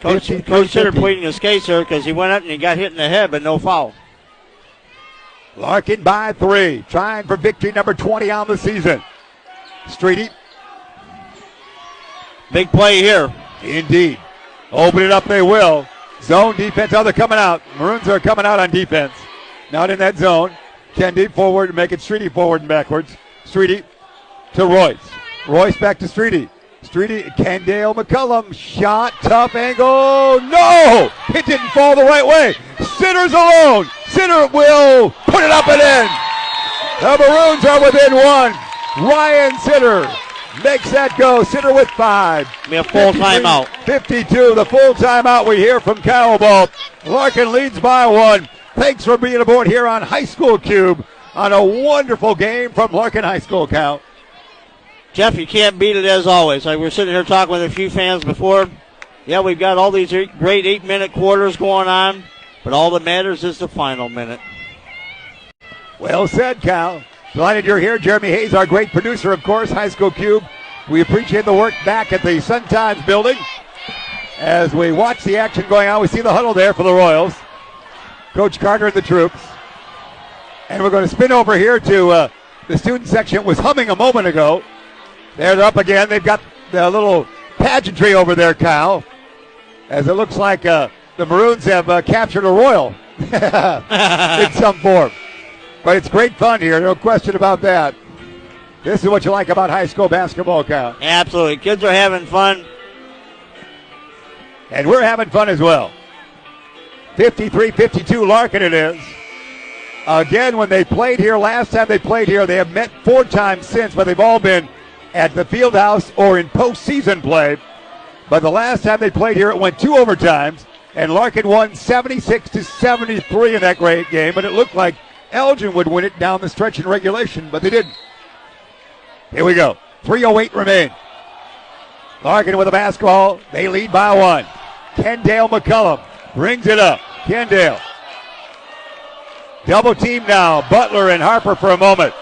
Coach Sitter pleading his case here because he went up and he got hit in the head, but no foul. Larkin by 3, trying for victory number 20 on the season. Streety. Big play here. Indeed. Open it up they will. Zone defense. Oh, they're coming out. Maroons are coming out on defense. Not in that zone. Kendi forward, make it Streety forward and backwards. Streety to Royce. Royce back to Streety. Streety, Kendale McCullum. Shot, tough angle. No! It didn't fall the right way. Sitter's alone. Sitter will put it up and in. The Maroons are within 1. Ryan Sitter makes that go. Sitter with 5. We have full timeout. 52, the full timeout we hear from Cowbell. Larkin leads by 1. Thanks for being aboard here on High School Cube on a wonderful game from Larkin High School, Cal. Jeff, you can't beat it as always. Like we're sitting here talking with a few fans before. Yeah, we've got all these great 8-minute quarters going on, but all that matters is the final minute. Well said, Cal. Delighted you're here. Jeremy Hayes, our great producer, of course, High School Cube. We appreciate the work back at the Sun Times building. As we watch the action going on, we see the huddle there for the Royals. Coach Carter and the troops. And we're going to spin over here to the student section. It was humming a moment ago. They're up again. They've got the little pageantry over there, Kyle. As it looks like the Maroons have captured a Royal in some form. But it's great fun here, no question about that. This is what you like about high school basketball, Kyle. Absolutely. Kids are having fun. And we're having fun as well. 53-52 Larkin it is. Again, when they played here, last time they played here, they have met 4 times since, but they've all been at the field house or in postseason play. But the last time they played here, it went 2 overtimes, and Larkin won 76-73 in that great game, but it looked like Elgin would win it down the stretch in regulation, but they didn't. Here we go. 3:08 remain. Larkin with the basketball. They lead by 1. Kendale McCullum brings it up. Kendale. Double team now. Butler and Harper for a moment.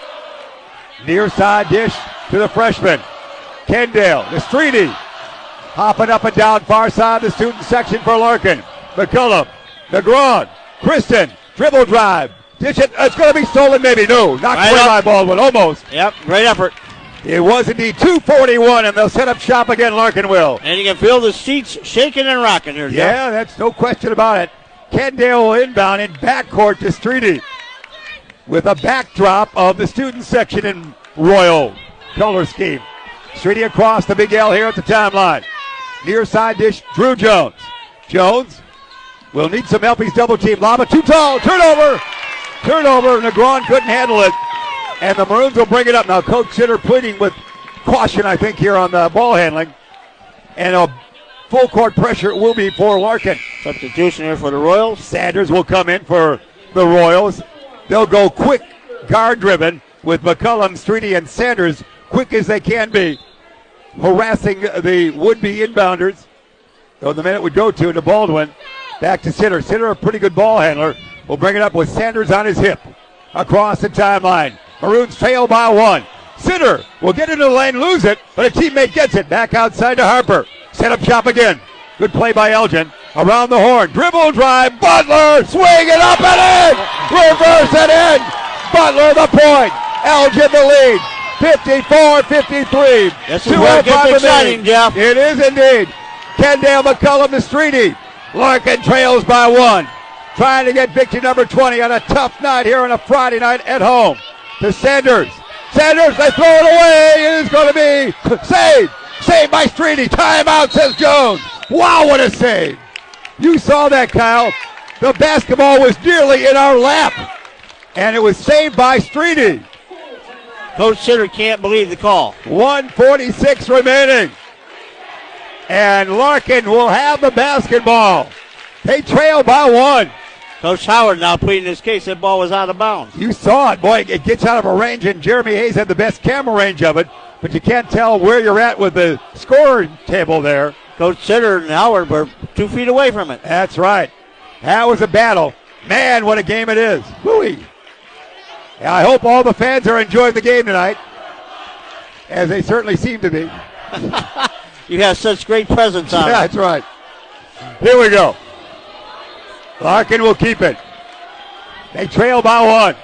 Near side dish to the freshman. Kendale to Streety. Hopping up and down far side of the student section for Larkin. McCullum. Negron. Kristen. Dribble drive. Dish it. It's going to be stolen maybe. No. Knocked away by Baldwin. Almost. Yep. Great effort. It was indeed 2:41, and they'll set up shop again, Larkin will. And you can feel the seats shaking and rocking here, Jeff. Yeah, that's no question about it. Kendale will inbound in backcourt to Streety with a backdrop of the student section in royal color scheme. Streety across the big L here at the timeline. Near side dish, Drew Jones. Jones will need some help. He's double teamed. Lava too tall. Turnover. Negron couldn't handle it. And the Maroons will bring it up. Now, Coach Sitter pleading with caution, I think, here on the ball handling. And a full court pressure will be for Larkin. Substitution here for the Royals. Sanders will come in for the Royals. They'll go quick, guard-driven with McCullum, Streety, and Sanders, quick as they can be, harassing the would-be inbounders. So the minute would go to Baldwin. Back to Sitter. Sitter, a pretty good ball handler, will bring it up with Sanders on his hip. Across the timeline. Maroons trail by 1. Sitter will get into the lane, lose it, but a teammate gets it. Back outside to Harper. Set up shop again. Good play by Elgin. Around the horn. Dribble drive. Butler. Swing it up and in. Reverse it in. Butler the point. Elgin the lead. 54-53. This is where it gets exciting, Jeff. It is indeed. Kendale McCullum to Streety. Larkin trails by 1. Trying to get victory number 20 on a tough night here on a Friday night at home. To Sanders. Sanders, they throw it away. It is going to be saved. Saved by Streety. Timeout, says Jones. Wow, what a save. You saw that, Kyle. The basketball was nearly in our lap. And it was saved by Streety. Coach Sitter can't believe the call. 1:46 remaining. And Larkin will have the basketball. They trail by 1. Coach Howard now pleading his case. That ball was out of bounds. You saw it. Boy, it gets out of a range, and Jeremy Hayes had the best camera range of it, but you can't tell where you're at with the scoring table there. Coach Sitter and Howard were 2 feet away from it. That's right. That was a battle. Man, what a game it is. Whoo-wee. I hope all the fans are enjoying the game tonight, as they certainly seem to be. You have such great presence on. Yeah, that's right. Here we go. Larkin will keep it. They trail by 1.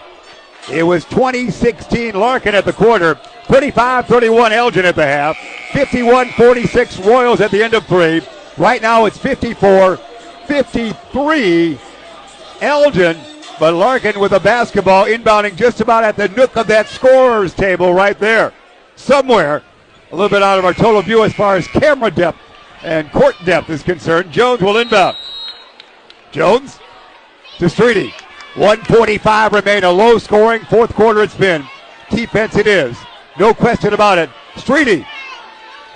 It was 20-16 Larkin at the quarter, 35-31 Elgin at the half, 51-46 Royals at the end of 3. Right now it's 54-53 Elgin, but Larkin with a basketball inbounding just about at the nook of that scorer's table right there. Somewhere, a little bit out of our total view as far as camera depth and court depth is concerned. Jones will inbound. Jones to Streety. 1:45 remain, a low scoring fourth quarter it's been. Defense it is. No question about it. Streety.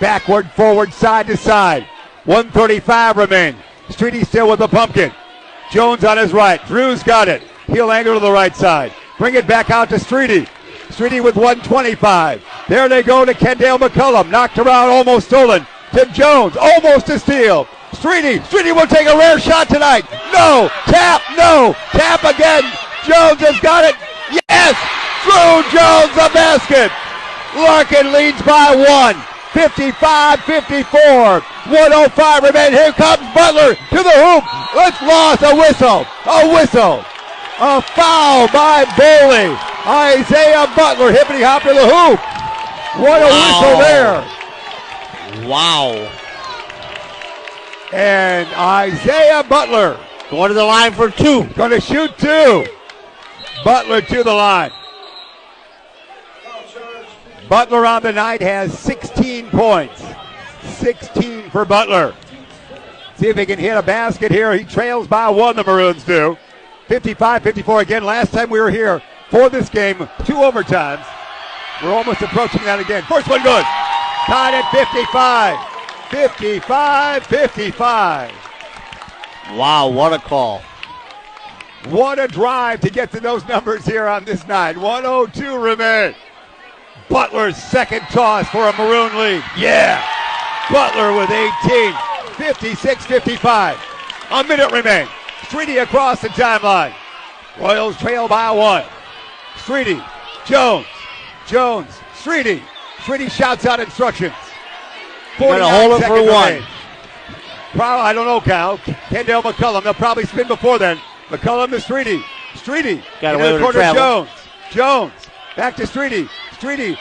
Backward, forward, side to side. 1:35 remain. Streety still with the pumpkin. Jones on his right. Drew's got it. He'll angle to the right side. Bring it back out to Streety. Streety with 1:25. There they go to Kendale McCullum. Knocked around, almost stolen. To Jones. Almost a steal. Streety will take a rare shot tonight. No. Tap. No. Tap again. Jones has got it. Yes. Drew Jones the basket. Larkin leads by 1. 55-54. 1:05 remain. Here comes Butler to the hoop. Let's lost. A whistle. A whistle. A foul by Boley. Isaiah Butler hippity hop to the hoop. What a whistle there. Wow. And Isaiah Butler going to the line for 2. Going to shoot 2. Butler to the line. Butler on the night has 16 points. 16 for Butler. See if he can hit a basket here. He trails by 1, the Maroons do. 55-54 again. Last time we were here for this game, 2 overtimes. We're almost approaching that again. First one good. Tied at 55. 55-55. Wow, what a call. What a drive to get to those numbers here on this night. 1:02 remain. Butler's second toss for a Maroon lead. Yeah. Butler with 18. 56-55. A minute remain. Streety across the timeline. Royals trail by 1. Streety. Jones. Streety. Streety shouts out instructions. Going to hold it for 1. I don't know, Cal. Kendale McCullum. They'll probably spin before then. McCullum to Streety. Streety. Got away with corner. travel. Jones. Back to Streety.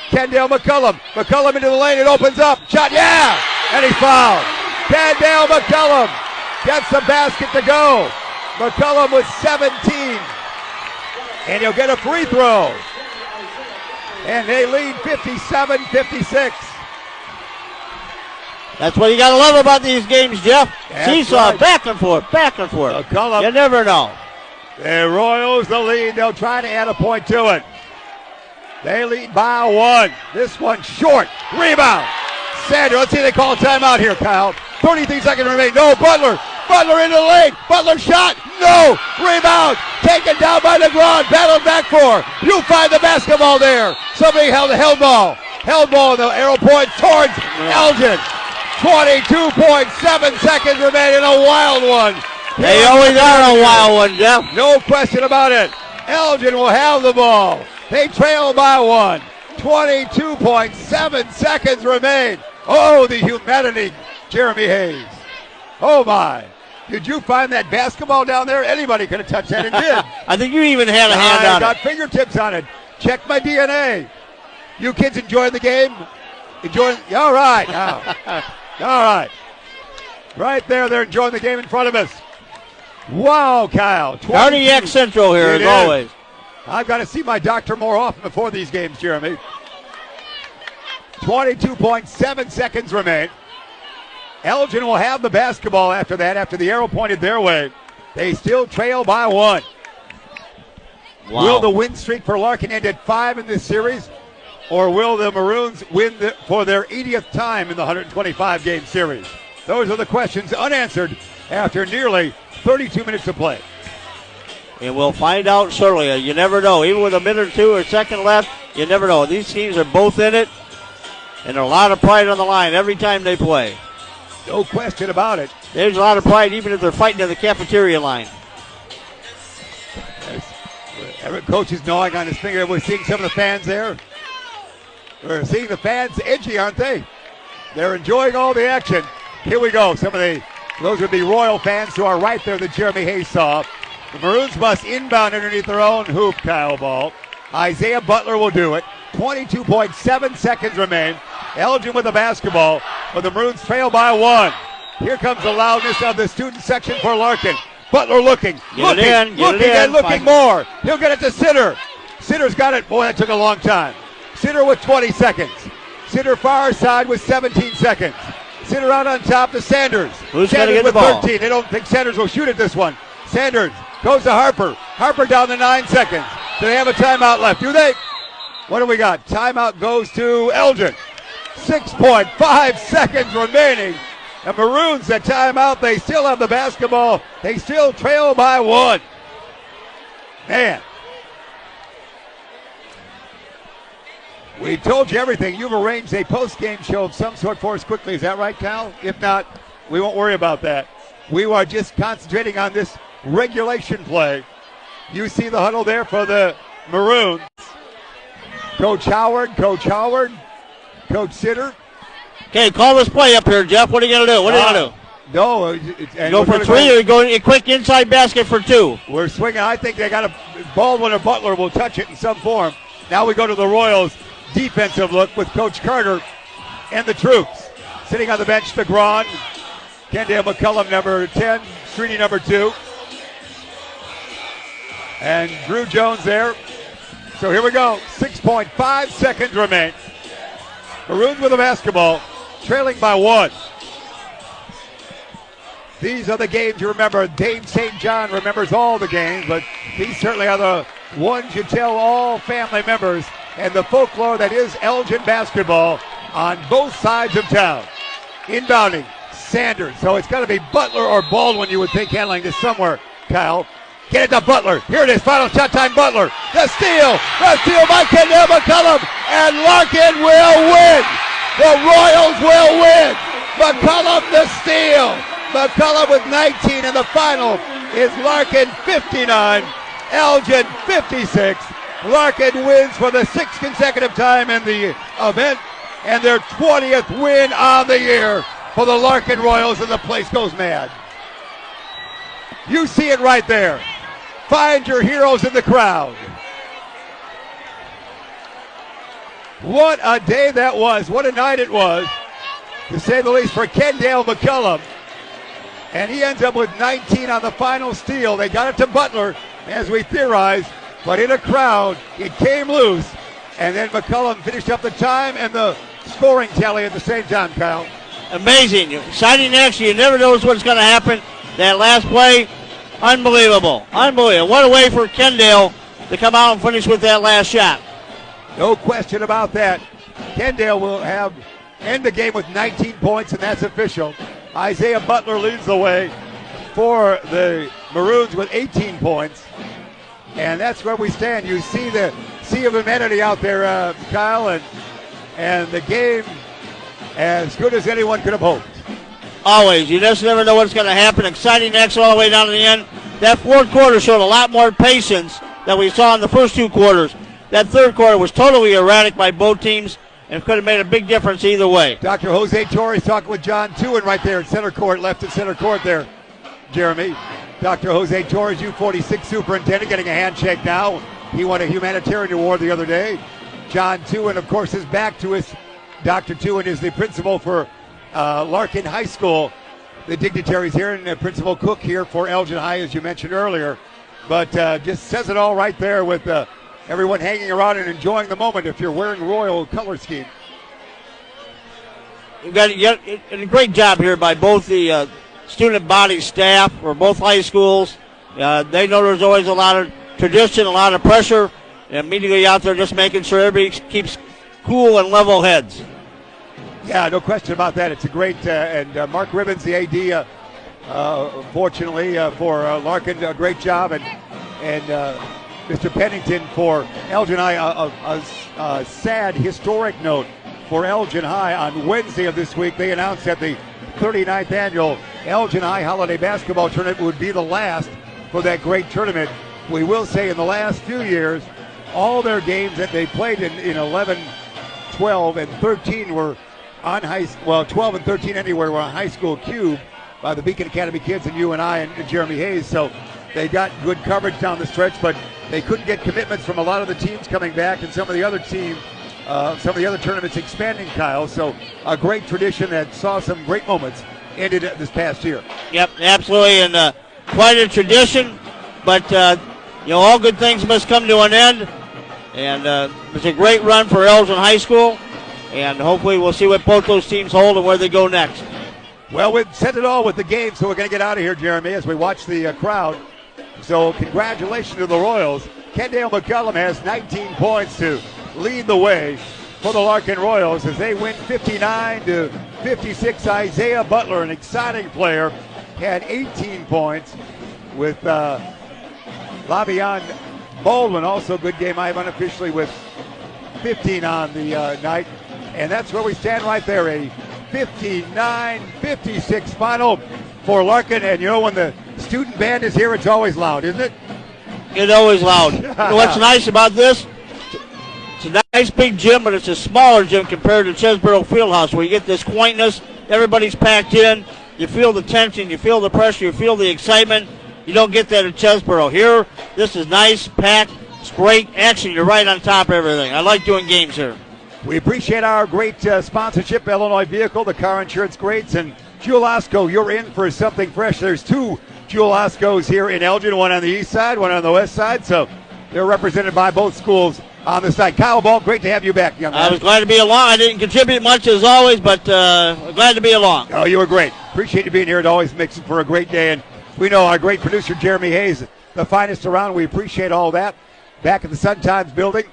Kendale McCullum. McCullum into the lane. It opens up. Shot. Yeah. And he's fouled. Kendale McCullum gets the basket to go. McCullum with 17. And he'll get a free throw. And they lead 57-56. That's what you got to love about these games, Jeff. Seesaw, right. back and forth. McCullum. You never know. The Royals the lead. They'll try to add a point to it. They lead by 1. This one short. Rebound. Sander, let's see if they call a timeout here, Kyle. 33 seconds remain. No, Butler into the lane. Butler shot. No. Rebound. Taken down by LeGrand. Battled back for. You find the basketball there. Somebody held the held ball. Held ball in the arrow point towards Elgin. 22.7 seconds remain in a wild one. They always are a wild one, Jeff. No question about it. Elgin will have the ball. They trail by 1. 22.7 seconds remain. Oh, the humanity, Jeremy Hayes. Oh, my. Did you find that basketball down there? Anybody could have touched that and did. I think you even had a hand on I got fingertips on it. Check my DNA. You kids enjoying the game? All right. All right. Right there, they're enjoying the game in front of us. Wow, Kyle. Cardiac Central here, as always. I've got to see my doctor more often before these games, Jeremy. 22.7 seconds remain. Elgin will have the basketball after that, after the arrow pointed their way. They still trail by 1. Wow. Will the win streak for Larkin end at 5 in this series? Or will the Maroons win for their 80th time in the 125-game series? Those are the questions unanswered after nearly 32 minutes of play. And we'll find out shortly. You never know. Even with a minute or 2 or second left, you never know. These teams are both in it, and a lot of pride on the line every time they play. No question about it. There's a lot of pride even if they're fighting in the cafeteria line. Every coach is gnawing on his finger. We're seeing some of the fans there. We're seeing the fans edgy, aren't they? They're enjoying all the action. Here we go. Those would be Royal fans who are right there that Jeremy Hayes saw. The Maroons must inbound underneath their own hoop, Kyle Ball. Isaiah Butler will do it. 22.7 seconds remain. Elgin with the basketball, but the Maroons trail by 1. Here comes the loudness of the student section for Larkin. Butler looking more. He'll get it to Sitter. Sitter's got it. Boy, that took a long time. Sitter with 20 seconds. Sitter far side with 17 seconds. Sitter out on top to Sanders. Who's Sanders going to get with the ball? 13. They don't think Sanders will shoot at this one. Sanders goes to Harper. Harper down to 9 seconds. Do they have a timeout left? Do they? What do we got? Timeout goes to Elgin. 6.5 seconds remaining. The Maroons at timeout. They still have the basketball. They still trail by 1. Man. We told you everything. You've arranged a post-game show of some sort for us quickly. Is that right, Cal? If not, we won't worry about that. We are just concentrating on this regulation play. You see the huddle there for the Maroons. Coach Howard, Coach Sitter. Okay, call this play up here, Jeff. What are you going to do? What are you going to do? No. Go for 3 or go a quick inside basket for 2? We're swinging. I think they got Baldwin or Butler will touch it in some form. Now we go to the Royals defensive look with Coach Carter and the troops. Sitting on the bench, DeGron, Kendale McCullum, number 10, Srini, number 2. And Drew Jones there. So here we go. 6.5 seconds remain. Maroons with the basketball, trailing by 1. These are the games you remember. Dave St. John remembers all the games, but these certainly are the ones you tell all family members and the folklore that is Elgin basketball on both sides of town. Inbounding, Sanders. So it's got to be Butler or Baldwin, you would think, handling this somewhere, Kyle. Get it to Butler. Here it is, final shot time, Butler. The steal by Kendale McCullum, and Larkin will win. The Royals will win. McCullum the steal. McCullum with 19, and the final is Larkin 59, Elgin 56. Larkin wins for the 6th consecutive time in the event, and their 20th win on the year for the Larkin Royals, and the place goes mad. You see it right there. Find your heroes in the crowd. What a day that was. What a night it was, to say the least, for Kendale McCullum. And he ends up with 19 on the final steal. They got it to Butler, as we theorized, but in a crowd, it came loose. And then McCullum finished up the time and the scoring tally at the same time, Kyle. Amazing. Exciting action. You never know what's going to happen. That last play, unbelievable. What a way for Kendale to come out and finish with that last shot. No question about that. Kendale will end the game with 19 points, and that's official. Isaiah Butler leads the way for the Maroons with 18 points. And that's where we stand. You see the sea of humanity out there, Kyle, and the game as good as anyone could have hoped. Always. You just never know what's going to happen. Exciting action all the way down to the end. That fourth quarter showed a lot more patience than we saw in the first 2 quarters. That third quarter was totally erratic by both teams and could have made a big difference either way. Dr. Jose Torres talking with John Tewin right there in center court, left in center court there, Jeremy. Dr. Jose Torres, U46 superintendent, getting a handshake now. He won a humanitarian award the other day. John Tewin, of course, is back to his. Dr. Tewin is the principal for Larkin High School. The dignitaries here, and Principal Cook here for Elgin High, as you mentioned earlier. But just says it all right there with everyone hanging around and enjoying the moment if you're wearing Royal color scheme. You've got a great job here by both the student body staff for both high schools. They know there's always a lot of tradition, a lot of pressure, and immediately out there just making sure everybody keeps cool and level heads. Yeah, no question about that. It's a great, and Mark Ribbons, the AD, fortunately for Larkin, a great job, and Mr. Pennington for Elgin High, a sad, historic note for Elgin High. On Wednesday of this week, they announced that the 39th annual Elgin High Holiday Basketball Tournament would be the last for that great tournament. We will say in the last few years, all their games that they played in 11, 12, and 13 were on 12 and 13 anywhere. We're on high school cube by the Beacon Academy kids and you and I and Jeremy Hayes. So they got good coverage down the stretch, but they couldn't get commitments from a lot of the teams coming back and some of the other teams, some of the other tournaments expanding, Kyle. So a great tradition that saw some great moments ended this past year. Yep, absolutely, and quite a tradition, but all good things must come to an end. And it's a great run for Elgin High School, and hopefully we'll see what both those teams hold and where they go next. Well, we've said it all with the game, so we're going to get out of here, Jeremy, as we watch the crowd. So congratulations to the Royals. Kendale McCullum has 19 points to lead the way for the Larkin Royals as they win 59-56. Isaiah Butler, an exciting player, had 18 points with Lavion Baldwin, also a good game, I've unofficially with 15 on the night. And that's where we stand right there, a 59-56 final for Larkin. And when the student band is here, it's always loud, isn't it? It's always loud. What's nice about this? It's a nice big gym, but it's a smaller gym compared to Chesborough Fieldhouse, where you get this quaintness. Everybody's packed in. You feel the tension. You feel the pressure. You feel the excitement. You don't get that at Chesborough. Here, this is nice, packed. It's great. Action, you're right on top of everything. I like doing games here. We appreciate our great sponsorship, Illinois Vehicle, the car insurance greats, and Jewel Osco, you're in for something fresh. There's two Jewel Oscos here in Elgin, one on the east side, one on the west side, so they're represented by both schools on the side. Kyle Ball, great to have you back, young man. I was glad to be along. I didn't contribute much as always, but glad to be along. Oh, you were great. Appreciate you being here. It always makes it for a great day, and we know our great producer, Jeremy Hayes, the finest around. We appreciate all that. Back at the Sun Times building,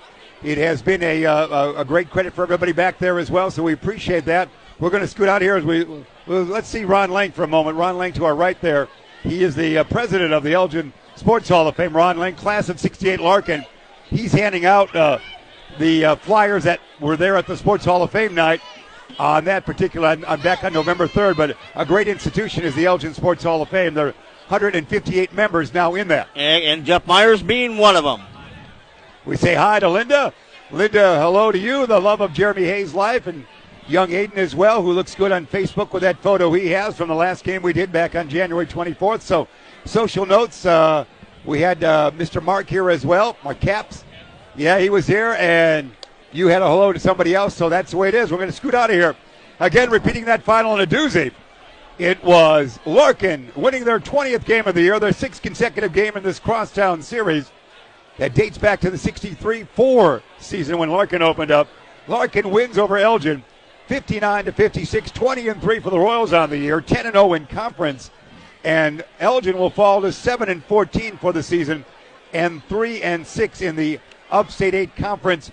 it has been a great credit for everybody back there as well, so we appreciate that. We're going to scoot out here as let's see Ron Lang for a moment. Ron Lang to our right there. He is the president of the Elgin Sports Hall of Fame. Ron Lang, class of 68 Larkin. He's handing out the flyers that were there at the Sports Hall of Fame night on that particular. I'm back on November 3rd, but a great institution is the Elgin Sports Hall of Fame. There are 158 members now in that. And Jeff Myers being one of them. We say hi to Linda. Linda, hello to you, the love of Jeremy Hayes' life, and young Aiden as well, who looks good on Facebook with that photo he has from the last game we did back on January 24th. So, social notes, we had Mr. Mark here as well, Mark Caps. Yeah, he was here, and you had a hello to somebody else, so that's the way it is. We're going to scoot out of here. Again, repeating that final in a doozy. It was Larkin winning their 20th game of the year, their 6th consecutive game in this crosstown series. That dates back to the 63-4 season when Larkin opened up. Larkin wins over Elgin 59-56, 20-3 for the Royals on the year, 10-0 in conference. And Elgin will fall to 7-14 for the season and 3-6 in the Upstate 8 Conference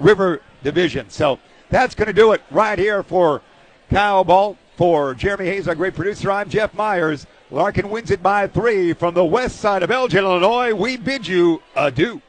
River Division. So that's going to do it right here for Kyle Ball. For Jeremy Hayes, our great producer, I'm Jeff Myers. Larkin wins it by 3 from the west side of Elgin, Illinois. We bid you adieu.